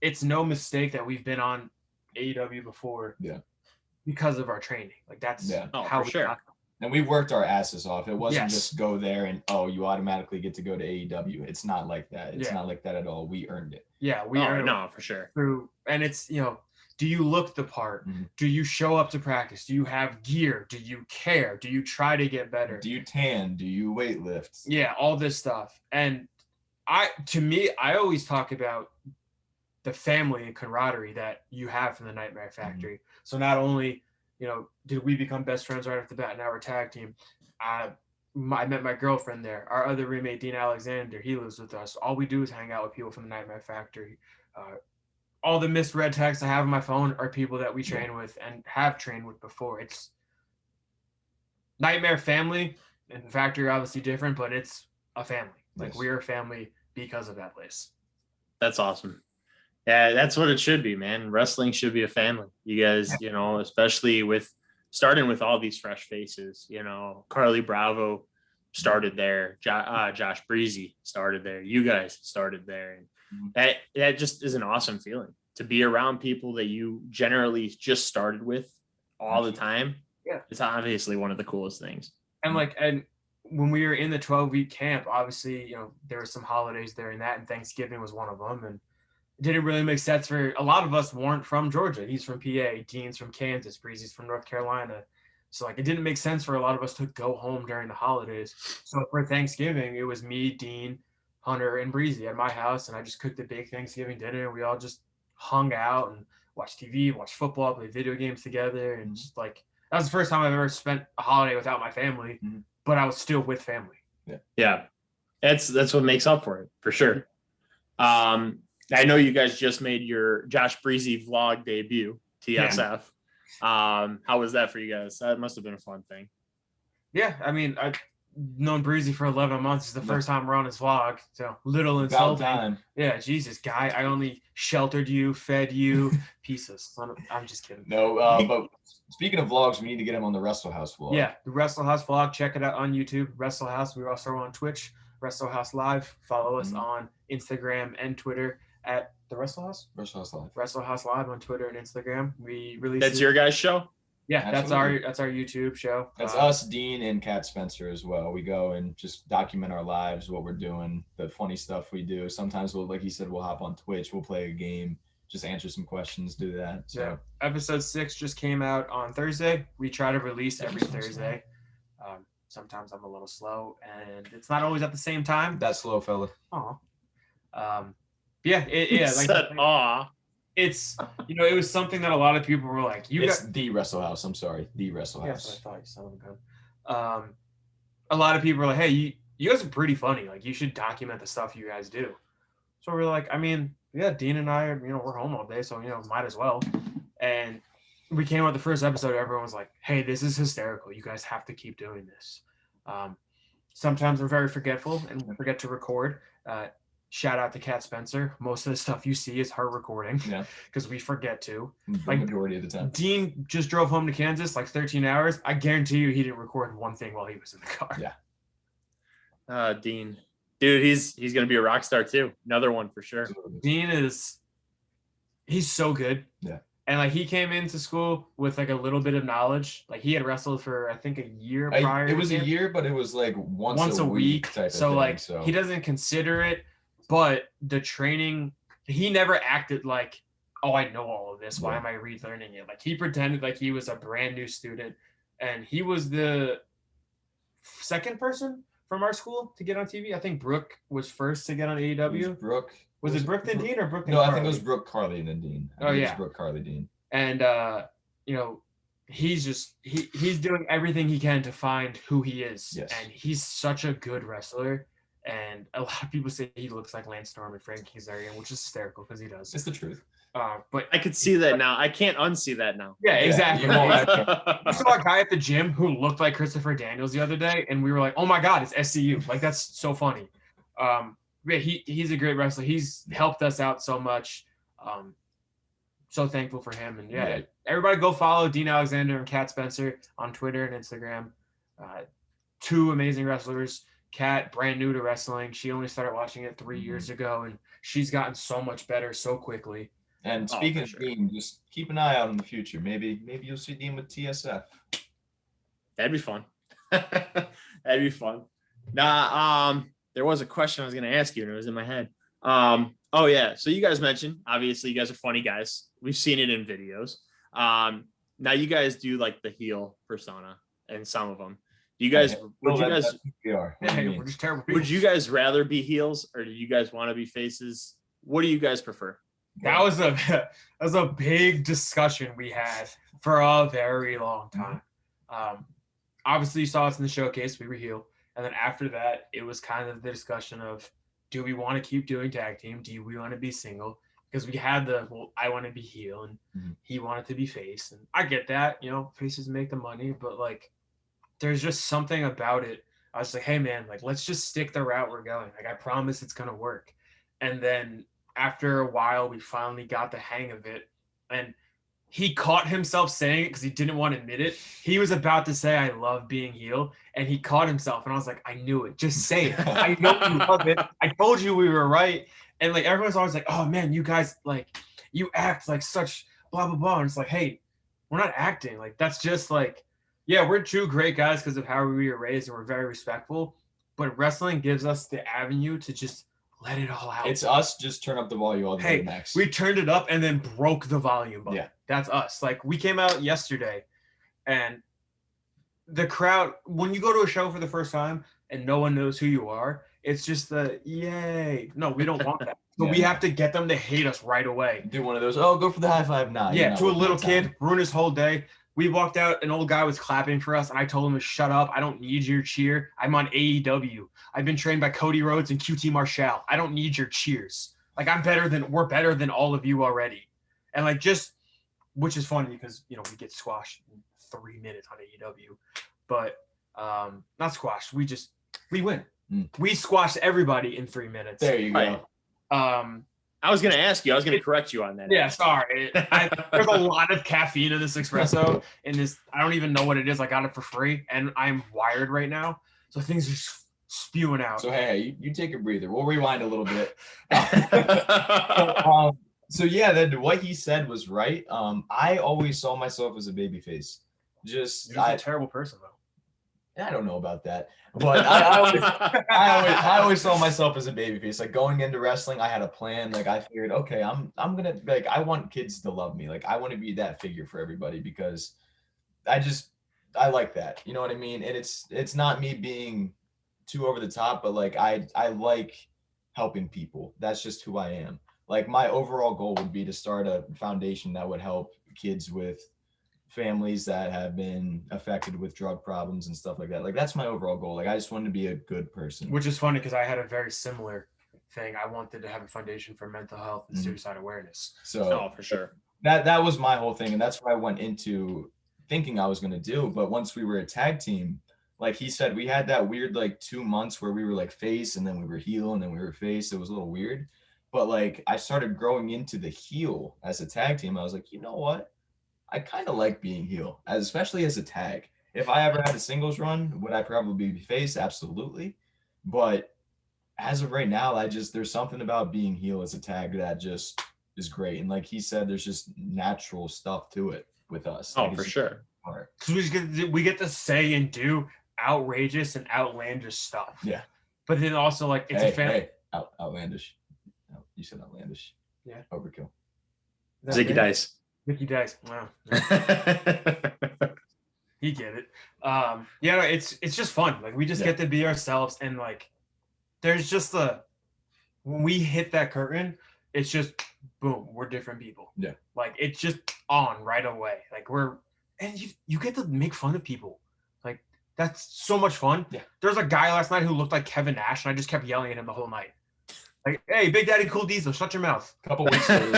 it's no mistake that we've been on AEW before. Yeah. Because of our training. Like that's how we got them. And we worked our asses off. It wasn't just go there and you automatically get to go to AEW. It's not like that. It's not like that at all. We earned it. Yeah, we earned it. No, for sure. And it's do you look the part? Do you show up to practice? Do you have gear? Do you care? Do you try to get better? Do you tan? Do you weight lift? Yeah, all this stuff. And I always talk about the family and camaraderie that you have from the Nightmare Factory. So not only, did we become best friends right off the bat, now we're tag team. I met my girlfriend there. Our other roommate, Dean Alexander, he lives with us. All we do is hang out with people from the Nightmare Factory. All the misread texts I have on my phone are people that we train with and have trained with before. It's Nightmare family and Factory are obviously different, but it's a family. Like we're a family because of that place. That's awesome. Yeah, that's what it should be, man. Wrestling should be a family. You guys, especially with starting with all these fresh faces, Carly Bravo started there. Josh Breezy started there. You guys started there. And that just is an awesome feeling to be around people that you generally just started with all the time. Yeah. It's obviously one of the coolest things. And when we were in the 12-week camp, obviously, there were some holidays during that, and Thanksgiving was one of them. And it didn't really make sense for a lot of us weren't from Georgia. He's from PA, Dean's from Kansas, Breezy's from North Carolina. So it didn't make sense for a lot of us to go home during the holidays. So for Thanksgiving, it was me, Dean, Hunter, and Breezy at my house, and I just cooked a big Thanksgiving dinner, and we all just hung out and watched TV, watched football, played video games together, and just that was the first time I've ever spent a holiday without my family, but I was still with family. Yeah. That's what makes up for it, for sure. I know you guys just made your Josh Breezy vlog debut, TSF. How was that for you guys? That must have been a fun thing. Yeah, I mean, I've known Breezy for 11 months. It's the first time we're on his vlog, so little insulting. Time. Yeah, Jesus, guy, I only sheltered you, fed you, pieces. I'm just kidding. No, but speaking of vlogs, we need to get him on the Wrestle House vlog. Yeah, the Wrestle House vlog. Check it out on YouTube, Wrestle House. We're also on Twitch, Wrestle House Live. Follow us on Instagram and Twitter at the Wrestle House. Wrestle House Live. Wrestle House Live on Twitter and Instagram. We release. That's your guys' show? Yeah, that's Absolutely. our YouTube show. That's us, Dean, and Kat Spencer as well. We go and just document our lives, what we're doing, the funny stuff we do. Sometimes we'll, like he said, we'll hop on Twitch, we'll play a game, just answer some questions, do that. So yeah. Episode 6 just came out on Thursday. We try to release every Thursday. Sometimes I'm a little slow, and it's not always at the same time. that slow fella. Oh. Yeah, like said, aw. it's it was something that a lot of people were like, It's the Wrestle House. I'm sorry, the Wrestle Yeah, House. that's what I thought, you son of a gun. A lot of people were like, hey, you guys are pretty funny. Like, you should document the stuff you guys do. So we're like, I mean, yeah, Dean and I, we're home all day, so might as well. And we came out the first episode, everyone was like, hey, this is hysterical. You guys have to keep doing this. Sometimes we're very forgetful and we forget to record. Shout out to Kat Spencer. Most of the stuff you see is her recording. Yeah. Because we forget to. The majority of the time. Dean just drove home to Kansas like 13 hours. I guarantee you he didn't record one thing while he was in the car. Yeah. Dean. Dude, he's gonna be a rock star too. Another one for sure. Dean he's so good. Yeah. And like he came into school with like a little bit of knowledge. Like he had wrestled for I think a year prior. It was a year, but it was like once a week type so of thing, like he doesn't consider it, but the training, he never acted like, oh, I know all of this. Why am I relearning it? Like he pretended like he was a brand new student, and he was the second person from our school to get on TV. I think Brooke was first to get on AEW. Was it Brooke then Dean or Brooke then No, Carly? I think it was Brooke, Carly, and then Dean. Oh, yeah. It was Brooke, Carly, Dean. And, he's just, he's doing everything he can to find who he is. Yes. And he's such a good wrestler. And a lot of people say he looks like Lance Storm and Frank Kazarian, which is hysterical because he does. It's the truth. But I could see that now. I can't unsee that now. Yeah, exactly. Yeah, I saw a guy at the gym who looked like Christopher Daniels the other day, and we were like, "Oh my God, it's SCU!" Like that's so funny. Yeah, he's a great wrestler. He's helped us out so much. So thankful for him. And yeah, everybody go follow Dean Alexander and Kat Spencer on Twitter and Instagram. Two amazing wrestlers. Kat, brand new to wrestling. She only started watching it 3 years ago, and she's gotten so much better so quickly. And speaking of Dean, just keep an eye out in the future. Maybe you'll see Dean with TSF. That'd be fun. That'd be fun. Nah, there was a question I was going to ask you, and it was in my head. Oh yeah. So you guys mentioned, obviously, you guys are funny guys. We've seen it in videos. Now you guys do like the heel persona in some of them. Do you guys? We're just terrible people. Would you guys rather be heels, or do you guys want to be faces? What do you guys prefer? That was a big discussion we had for a very long time. Obviously, you saw us in the showcase. We were heel. And then after that, it was kind of the discussion of, do we want to keep doing tag team? Do we want to be single? Because we had I want to be heel, and he wanted to be face. And I get that, faces make the money, but like, there's just something about it. I was like, hey man, like, let's just stick the route we're going. Like, I promise it's going to work. And then after a while, we finally got the hang of it. And he caught himself saying it because he didn't want to admit it. He was about to say, I love being heel. And he caught himself. And I was like, I knew it. Just say it. I know you love it. I told you we were right. And like, everyone's always like, oh man, you guys, like, you act like such blah, blah, blah. And it's like, hey, we're not acting. Like, that's just like, yeah, we're two great guys because of how we were raised, and we're very respectful. But wrestling gives us the avenue to just let it all out. It's us. Just turn up the volume all the way max. We turned it up and then broke the volume button. Yeah. That's us. Like, we came out yesterday, and the crowd, when you go to a show for the first time and no one knows who you are, it's just the yay. No, we don't want that. So we have to get them to hate us right away. Do one of those, go for the high five now. Yeah, to a little kid, ruin his whole day. We walked out, an old guy was clapping for us, and I told him to shut up. I don't need your cheer. I'm on AEW. I've been trained by Cody Rhodes and QT Marshall. I don't need your cheers. Like, we're better than all of you already. And like, which is funny because, we get squashed in 3 minutes on AEW, but not squashed. We win. We squashed everybody in 3 minutes. There you go. I was going to ask you. I was going to correct you on that. Yeah, sorry. There's a lot of caffeine in this espresso. I don't even know what it is. I got it for free, and I'm wired right now, so things are just spewing out. So hey, you take a breather. We'll rewind a little bit. So yeah, what he said was right. I always saw myself as a babyface. just You're a terrible person though. I don't know about that, but I always saw myself as a babyface. Like going into wrestling, I had a plan. Like I figured, okay, I'm gonna like I want kids to love me. Like I want to be that figure for everybody because I like that. You know what I mean? And it's not me being too over the top, but like I like helping people. That's just who I am. Like my overall goal would be to start a foundation that would help kids with families that have been affected with drug problems and stuff like that. Like that's my overall goal. Like I just wanted to be a good person. Which is funny because I had a very similar thing. I wanted to have a foundation for mental health and suicide awareness. So for sure. That was my whole thing. And that's what I went into thinking I was going to do. But once we were a tag team, like he said, we had that weird like 2 months where we were like face and then we were heel and then we were face. It was a little weird. But like I started growing into the heel as a tag team. I was like, you know what? I kind of like being heel, especially as a tag. If I ever had a singles run, would I probably be face? Absolutely. But as of right now, there's something about being heel as a tag that just is great. And like he said, there's just natural stuff to it with us. Oh, like, for sure. Because we get to say and do outrageous and outlandish stuff. Yeah. But then also like it's a fan. Hey, outlandish. No, you said outlandish. Yeah. Overkill. Ziggy Dice. Mickey Dice. Wow. You get it. No, it's just fun. Like we just get to be ourselves and like there's just when we hit that curtain, it's just boom, we're different people. Yeah. Like it's just on right away. Like and you get to make fun of people. Like that's so much fun. Yeah. There's a guy last night who looked like Kevin Nash and I just kept yelling at him the whole night. Like, hey, Big Daddy Cool Diesel, shut your mouth. A couple weeks ago,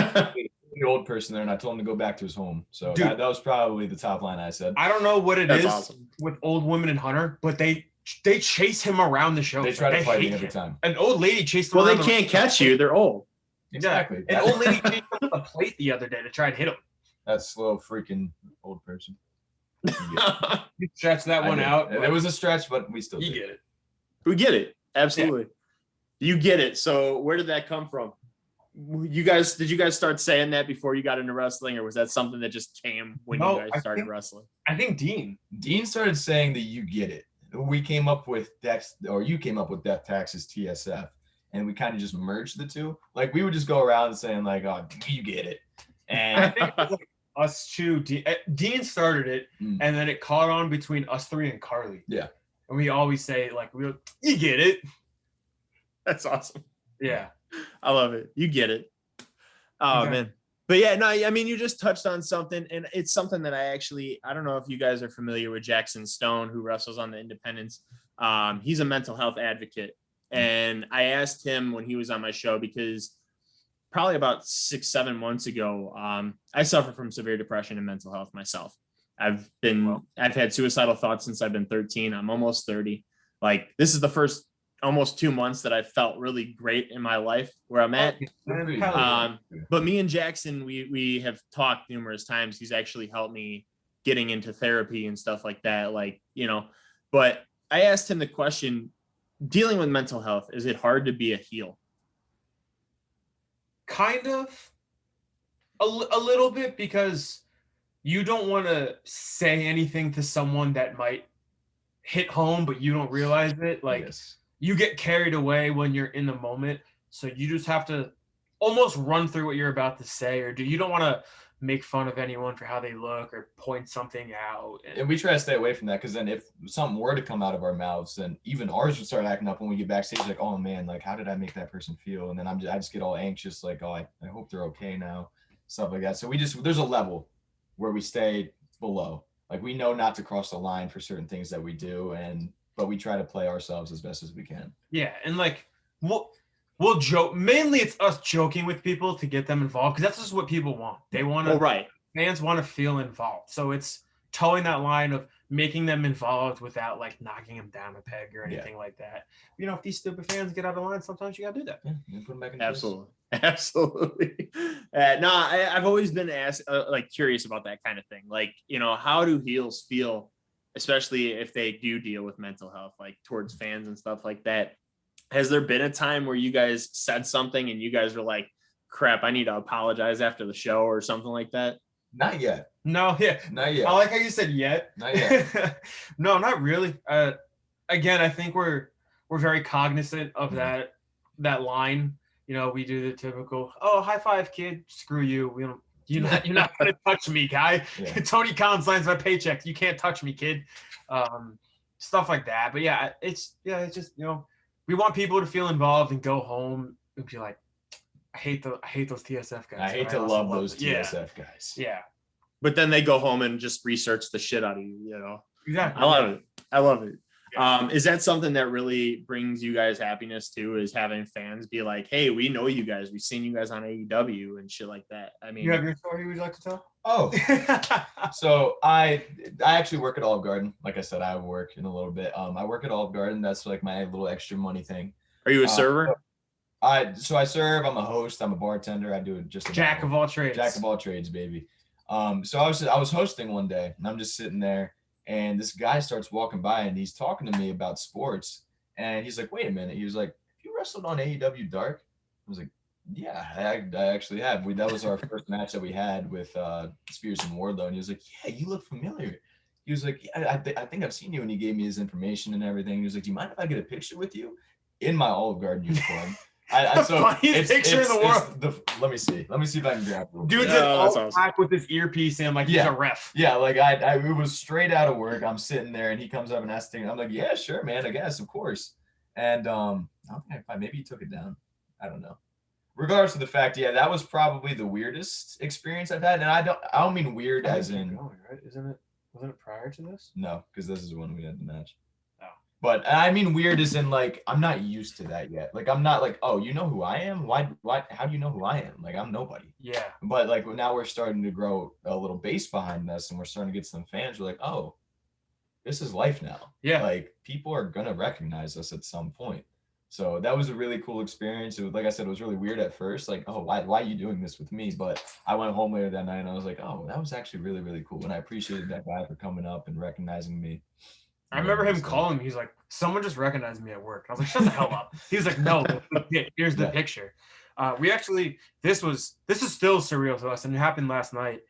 the old person there, and I told him to go back to his home. So that was probably the top line I said. I don't know what That's is awesome. with old women and Hunter, but they chase him around the show. They try to fight me every time. An old lady chased him. Well, around they can't catch you. They're old. Exactly. An old lady chased him with a plate the other day to try and hit him. That slow freaking old person. You stretch that one out. It was a stretch, but we still You did. get it. We get it. Absolutely. You get it. So where did that come from? Did you guys start saying that before you got into wrestling, or was that something that just came when you guys started wrestling? I think Dean started saying that you get it. We came up with you came up with Death Tax's TSF, and we kind of just merged the two. Like we would just go around saying like, "Oh, you get it," and I think it was like us two. Dean started it, and then it caught on between us three and Carly. Yeah, and we always say like, "You get it." That's awesome. Yeah. I love it. You get it. Oh, man. But yeah, no, I mean, you just touched on something, and it's something that I don't know if you guys are familiar with Jackson Stone, who wrestles on the Independents. He's a mental health advocate. And I asked him when he was on my show, because probably about 6-7 months ago, I suffer from severe depression and mental health myself. I've had suicidal thoughts since I've been 13. I'm almost 30. Like this is the first almost 2 months that I felt really great in my life where I'm at. But me and Jackson, we have talked numerous times. He's actually helped me getting into therapy and stuff like that. Like, but I asked him the question, dealing with mental health, is it hard to be a heel? Kind of a little bit, because you don't want to say anything to someone that might hit home, but you don't realize it. Like, you get carried away when you're in the moment. So you just have to almost run through what you're about to say, or you don't want to make fun of anyone for how they look or point something out. And we try to stay away from that, because then if something were to come out of our mouths, then even ours would start acting up when we get backstage. Like, oh man, like how did I make that person feel? And then I just get all anxious, like, oh, I hope they're okay now, stuff like that. So there's a level where we stay below. Like we know not to cross the line for certain things that we do, but we try to play ourselves as best as we can. Yeah, and like we'll joke. Mainly, it's us joking with people to get them involved, because that's just what people want. They want to. Right. Fans want to feel involved, so it's towing that line of making them involved without like knocking them down a peg or anything like that. If these stupid fans get out of line, sometimes you gotta do that. Yeah, you put them back in Absolutely. Absolutely. No, I've always been curious about that kind of thing. Like, how do heels feel, especially if they do deal with mental health, like towards fans and stuff like that? Has there been a time where you guys said something and you guys were like, crap, I need to apologize after the show or something like that? Not yet. No, yeah. Not yet. I like how you said yet. Not yet. No, not really. Again, I think we're very cognizant of that line. You know, we do the typical, oh, high five, kid. Screw you. We don't. You're not gonna touch me, guy. Yeah. Tony Khan signs my paychecks. You can't touch me, kid. Stuff like that. But yeah, it's just, you know, we want people to feel involved and go home and be like, I hate those TSF guys. I hate to love those TSF guys. Yeah. But then they go home and just research the shit out of you, you know. Exactly. I love it. Yeah. Is that something that really brings you guys happiness too, is having fans be like, hey, we know you guys, we've seen you guys on AEW and shit like that? I mean, You have your story you'd like to tell? Oh, so I actually work at Olive Garden. Like I said, I work in a little bit. I work at Olive Garden. That's like my little extra money thing. are you a server? I serve. I'm a host. I'm a bartender. I do it just Jack of all trades. Jack of all trades, baby. So I was hosting one day, and I'm just sitting there, and this guy starts walking by, and he's talking to me about sports, and he's like, "Wait a minute." He was like, "Have you wrestled on AEW Dark?" I was like, "Yeah, I actually have. That was our first match that we had with Spears and Wardlow." And he was like, "Yeah, you look familiar." He was like, "Yeah, I think I've seen you." And he gave me his information and everything. He was like, "Do you mind if I get a picture with you in my Olive Garden uniform?" Funniest picture in the world. Let me see if I can grab it. Dude's in all black with his earpiece and like he's a ref. Yeah, like I it was straight out of work. I'm sitting there and he comes up and asks me. I'm like, "Yeah, sure, man. I guess, of course." And I don't think maybe he took it down. I don't know. Regardless of the fact, yeah, that was probably the weirdest experience I've had. And I don't mean weird as in going, right? Wasn't it prior to this? No, because this is when we had the match. Oh. But I mean weird as in like I'm not used to that yet. Like I'm not like, oh, you know who I am? Why how do you know who I am? Like I'm nobody. Yeah. But like now we're starting to grow a little base behind us and we're starting to get some fans. We're like, oh, this is life now. Yeah. Like people are gonna recognize us at some point. So that was a really cool experience. It was, like I said, it was really weird at first. Like, oh, why are you doing this with me? But I went home later that night and I was like, oh, that was actually really, really cool. And I appreciated that guy for coming up and recognizing me. I remember him calling me. He's like, someone just recognized me at work. I was like, shut the hell up. He was like, no, here's the picture. We actually, this is still surreal to us, and it happened last night.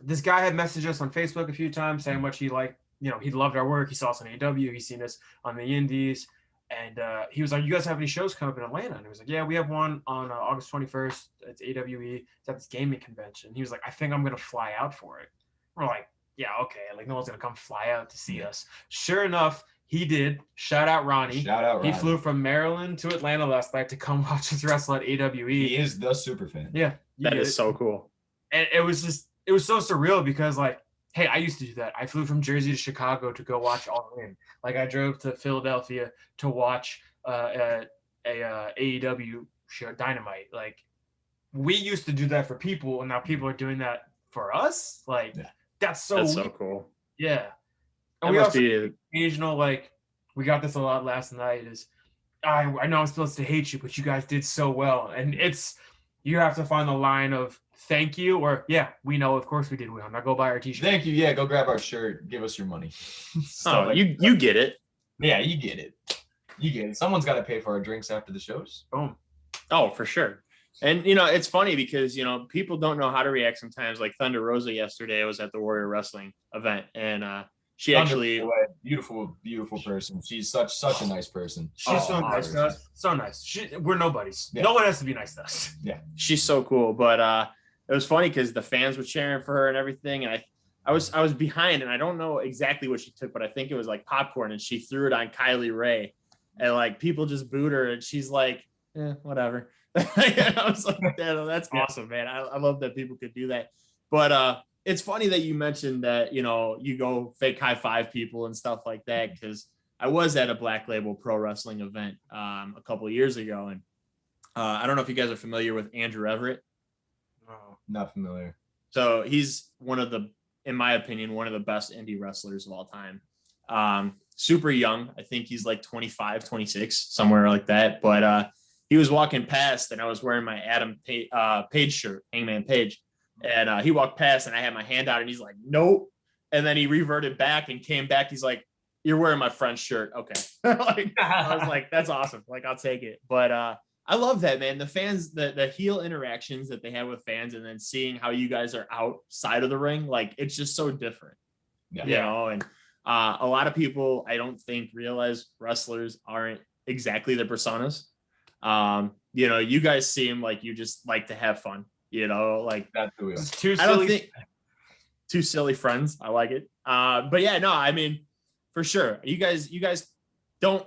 This guy had messaged us on Facebook a few times saying much he liked, you know, he loved our work. He saw us on AEW. He's seen us on the Indies. And he was like, you guys have any shows coming up in Atlanta? And he was like, yeah, we have one on August 21st. It's AWE. It's at this gaming convention. He was like, I think I'm going to fly out for it. We're like, yeah, okay. Like, no one's going to come fly out to see us. Sure enough, he did. Shout out Ronnie. He flew from Maryland to Atlanta last night to come watch us wrestle at AWE. He is the super fan. Yeah. That is so cool. And it was so surreal because, like, hey, I used to do that. I flew from Jersey to Chicago to go watch All In. Like, I drove to Philadelphia to watch a AEW show, Dynamite. Like, we used to do that for people, and now people are doing that for us. Like, that's so cool. Yeah. And we also occasional, like, we got this a lot last night, is I know I'm supposed to hate you, but you guys did so well. And you have to find the line of thank you, or we know, of course we did well. Now go buy our t-shirt. Thank you. Go grab our shirt. Give us your money. You get it. Yeah, you get it. You get it. Someone's got to pay for our drinks after the shows. Boom. Oh, for sure. And, you know, it's funny because, you know, people don't know how to react sometimes. Like Thunder Rosa yesterday was at the Warrior Wrestling event, and she Thunder, actually beautiful person. She's such a nice person. She's so nice to us. So nice. We're nobodies. Yeah. No one has to be nice to us. Yeah. She's so cool. But it was funny because the fans were cheering for her and everything. And I was behind, and I don't know exactly what she took, but I think it was like popcorn, and she threw it on Kylie Ray, and like people just booed her, and she's like, whatever. I was like, that's awesome, man. I love that people could do that. But it's funny that you mentioned that, you know, you go fake high five people and stuff like that, because I was at a Black Label Pro Wrestling event a couple of years ago, and I don't know if you guys are familiar with Andrew Everett. No, not familiar. So he's in my opinion, one of the best indie wrestlers of all time. Super young. I think he's like 25, 26, somewhere like that. But he was walking past, and I was wearing my Adam Page shirt, Hangman Page. And he walked past, and I had my hand out, and he's like, nope. And then he reverted back and came back. He's like, you're wearing my friend's shirt. Okay. Like, I was like, that's awesome. Like, I'll take it. But I love that, man. The fans, the heel interactions that they have with fans, and then seeing how you guys are outside of the ring, like it's just so different. Yeah. You know, and a lot of people I don't think realize wrestlers aren't exactly their personas. You know, you guys seem like you just like to have fun, you know, like That's who we are. Just two I don't silly. think two silly friends. I like it. But yeah, no, I mean, for sure. You guys don't,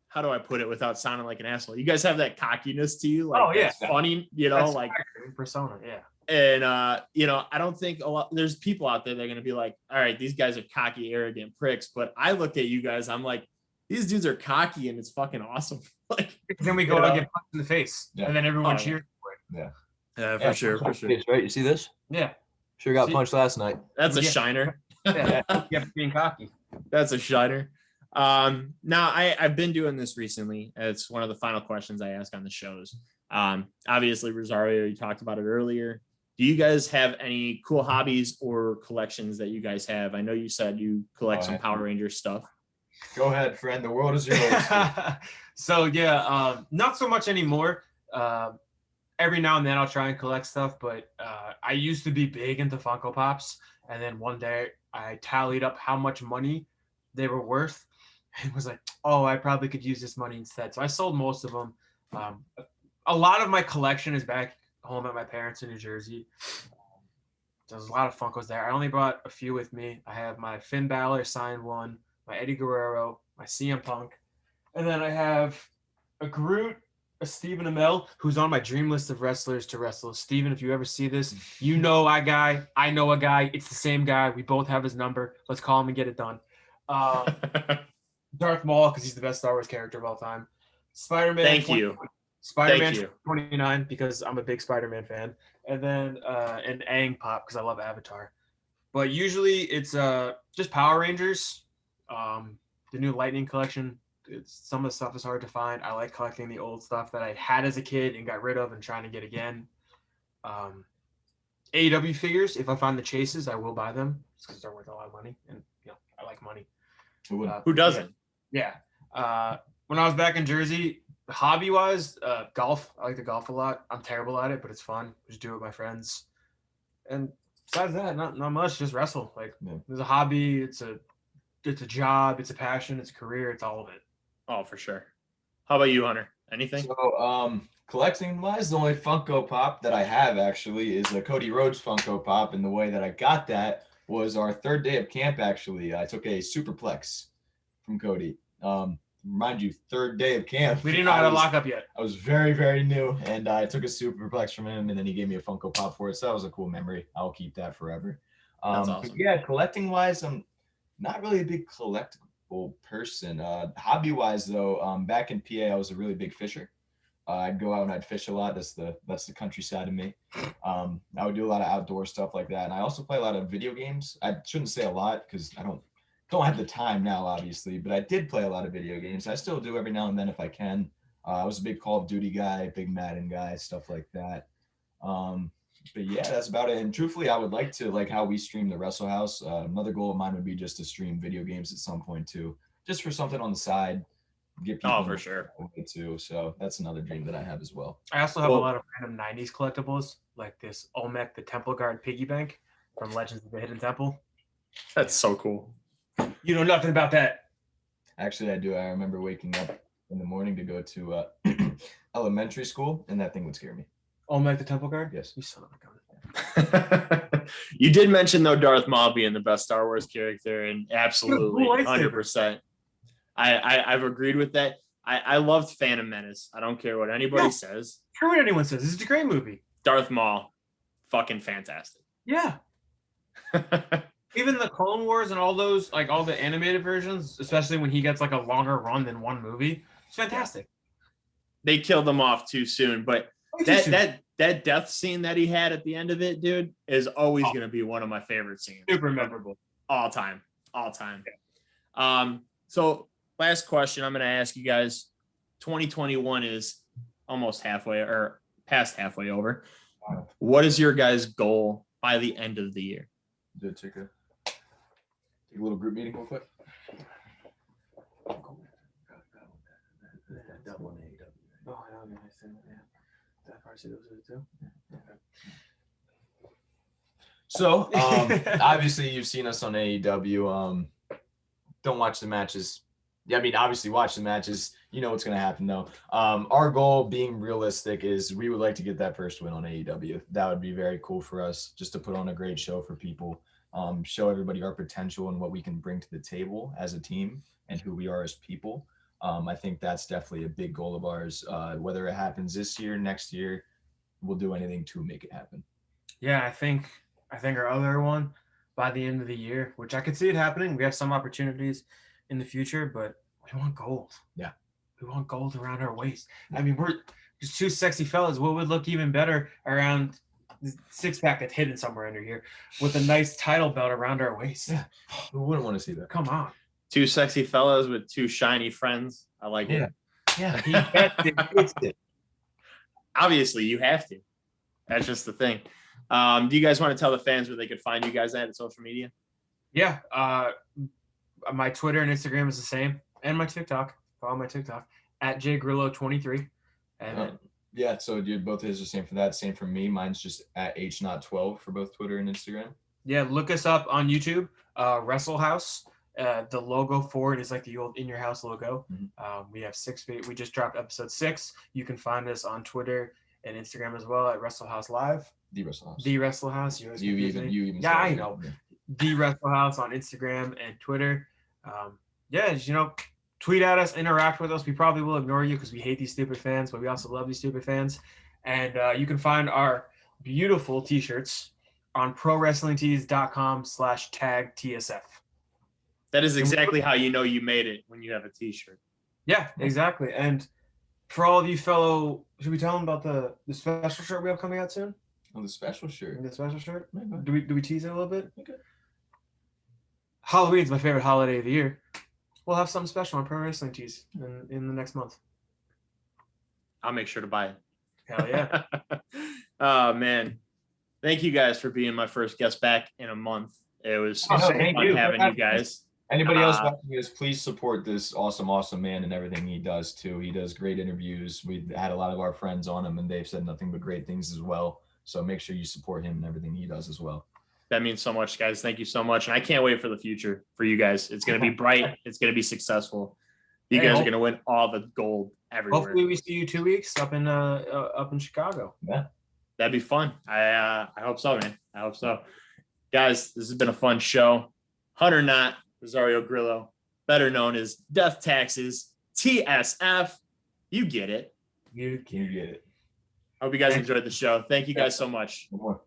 how do I put it without sounding like an asshole? You guys have that cockiness to you, like Oh, yeah. that's funny, you know, That's like persona. Yeah. and you know, I don't think there's people out there that are gonna be like, all right, these guys are cocky, arrogant pricks. But I look at you guys, I'm like, these dudes are cocky and it's fucking awesome. Like Then we go out and get punched in the face, Yeah. and then everyone Oh, cheers for it. yeah, for sure. Face, right? You see this? Yeah. Sure got See? punched last night. That's a Yeah. shiner. Yeah. Yeah. Being cocky. That's a shiner. Now I've been doing this recently. It's one of the final questions I ask on the shows. Obviously, Rosario, you talked about it earlier. Do you guys have any cool hobbies or collections that you guys have? I know you said you collect some Power Rangers stuff. Go ahead, friend. The world is yours. So yeah, not so much anymore. Every now and then I'll try and collect stuff, but I used to be big into Funko Pops, and then one day I tallied up how much money they were worth, and was like, oh, I probably could use this money instead. So I sold most of them. A lot of my collection is back home at my parents in New Jersey. There's a lot of Funkos there. I only brought a few with me. I have my Finn Balor signed one, my Eddie Guerrero, my CM Punk, and then I have a Groot, a Stephen Amell, who's on my dream list of wrestlers to wrestle. Stephen, if you ever see this, you know a guy. I know a guy. It's the same guy. We both have his number. Let's call him and get it done. Darth Maul, because he's the best Star Wars character of all time. Spider-Man. Thank you. Spider-Man Thank you. 29, because I'm a big Spider-Man fan. And then an Aang Pop, because I love Avatar. But usually it's just Power Rangers. The new Lightning collection. Some of the stuff is hard to find. I like collecting the old stuff that I had as a kid and got rid of and trying to get again. AEW figures, if I find the chases, I will buy them because they're worth a lot of money, and you know I like money. Who doesn't? Yeah. When I was back in Jersey, hobby-wise, golf. I like to golf a lot. I'm terrible at it, but it's fun. Just do it with my friends. And besides that, not much. Just wrestle. Like There's a hobby. It's a job. It's a passion. It's a career. It's all of it. Oh, for sure. How about you, Hunter? Anything? So, collecting wise, the only Funko Pop that I have actually is a Cody Rhodes Funko Pop, and the way that I got that was our third day of camp. Actually, I took a Superplex from Cody. Mind you, third day of camp. We didn't know how to lock up yet. I was very, very new, and I took a Superplex from him, and then he gave me a Funko Pop for it. So that was a cool memory. I'll keep that forever. That's awesome. But yeah, collecting wise, I'm not really a big collectible person. Hobby wise, though, back in PA, I was a really big fisher. I'd go out and I'd fish a lot. That's the countryside of me. I would do a lot of outdoor stuff like that, and I also play a lot of video games. I shouldn't say a lot because I don't have the time now, obviously, but I did play a lot of video games. I still do every now and then if I can. I was a big Call of Duty guy, big Madden guy, stuff like that. But yeah, that's about it. And truthfully, I would like to, like how we stream the Wrestle House. Another goal of mine would be just to stream video games at some point too, just for something on the side. Get people for sure too. So that's another dream that I have as well. I also have a lot of random 90s collectibles, like this Olmec the Temple Guard piggy bank from Legends of the Hidden Temple. That's so cool. You know nothing about that. Actually, I do. I remember waking up in the morning to go to elementary school, and that thing would scare me. Olmec the Temple Guard? Yes. You son of a gun. You did mention though Darth Maul being the best Star Wars character, and absolutely 100%. I've agreed with that. I loved Phantom Menace. I don't care what anybody says. Care what anyone says. This is a great movie. Darth Maul, fucking fantastic. Yeah. Even the Clone Wars and all those, like all the animated versions, especially when he gets like a longer run than one movie, it's fantastic. They killed him off too soon, but that death scene that he had at the end of it, dude, is always going to be one of my favorite scenes. Super memorable. All time. So last question I'm going to ask you guys. 2021 is almost halfway or past halfway over. What is your guys' goal by the end of the year? Take a little group meeting real quick. Varsity those too. So, obviously, you've seen us on AEW. Don't watch the matches. Yeah, I mean, obviously, watch the matches. You know what's going to happen, though. Our goal, being realistic, is we would like to get that first win on AEW. That would be very cool for us, just to put on a great show for people, show everybody our potential and what we can bring to the table as a team and who we are as people. I think that's definitely a big goal of ours. Whether it happens this year, next year, we'll do anything to make it happen. Yeah, I think our other one by the end of the year, which I could see it happening. We have some opportunities in the future, but we want gold. Yeah. We want gold around our waist. I mean, we're just two sexy fellas. What would look even better around the six-pack that's hidden somewhere under here with a nice title belt around our waist? Yeah. Who wouldn't want to see that? Come on. Two sexy fellas with two shiny friends. I like it. Yeah. He gets it. Gets it. Obviously, you have to. That's just the thing. Do you guys want to tell the fans where they could find you guys at social media? Yeah. My Twitter and Instagram is the same, and my TikTok. Follow my TikTok at jgrillo23. And yeah, so both is the same for that. Same for me. Mine's just at hnot12 for both Twitter and Instagram. yeah, look us up on YouTube. Wrestle House. The logo for it is like the old In Your House logo. Mm-hmm. We have 6 feet. We just dropped episode 6. You can find us on Twitter and Instagram as well at Wrestle House Live. The Wrestle House. The Wrestle House. You even. Yeah, I know. Yeah. The Wrestle House on Instagram and Twitter. Tweet at us, interact with us. We probably will ignore you because we hate these stupid fans, but we also love these stupid fans. And you can find our beautiful t-shirts on prowrestlingtees.com/tag TSF. That is exactly how you know you made it, when you have a t-shirt. Yeah, exactly. And for all of you fellow, should we tell them about the special shirt we have coming out soon? Oh, the special shirt. The special shirt? Okay. Do we tease it a little bit? Okay. Halloween's my favorite holiday of the year. We'll have something special on Pro Wrestling Tees in the next month. I'll make sure to buy it. Hell yeah. Oh, man. Thank you guys for being my first guest back in a month. It was so fun having you guys. Anybody else watching this, please support this awesome man and everything he does too. He does great interviews. We've had a lot of our friends on him and they've said nothing but great things as well. So make sure you support him and everything he does as well. That means so much, guys. Thank you so much. And I can't wait for the future for you guys. It's going to be bright. It's going to be successful. You guys are going to win all the gold everywhere. Hopefully we see you 2 weeks up in Chicago. Yeah. That'd be fun. I hope so, man. I hope so. Guys, this has been a fun show. Hunter Knott, Rosario Grillo, better known as Death Taxes, TSF. You get it. You get it. I hope you guys enjoyed the show. Thank you guys so much. One more.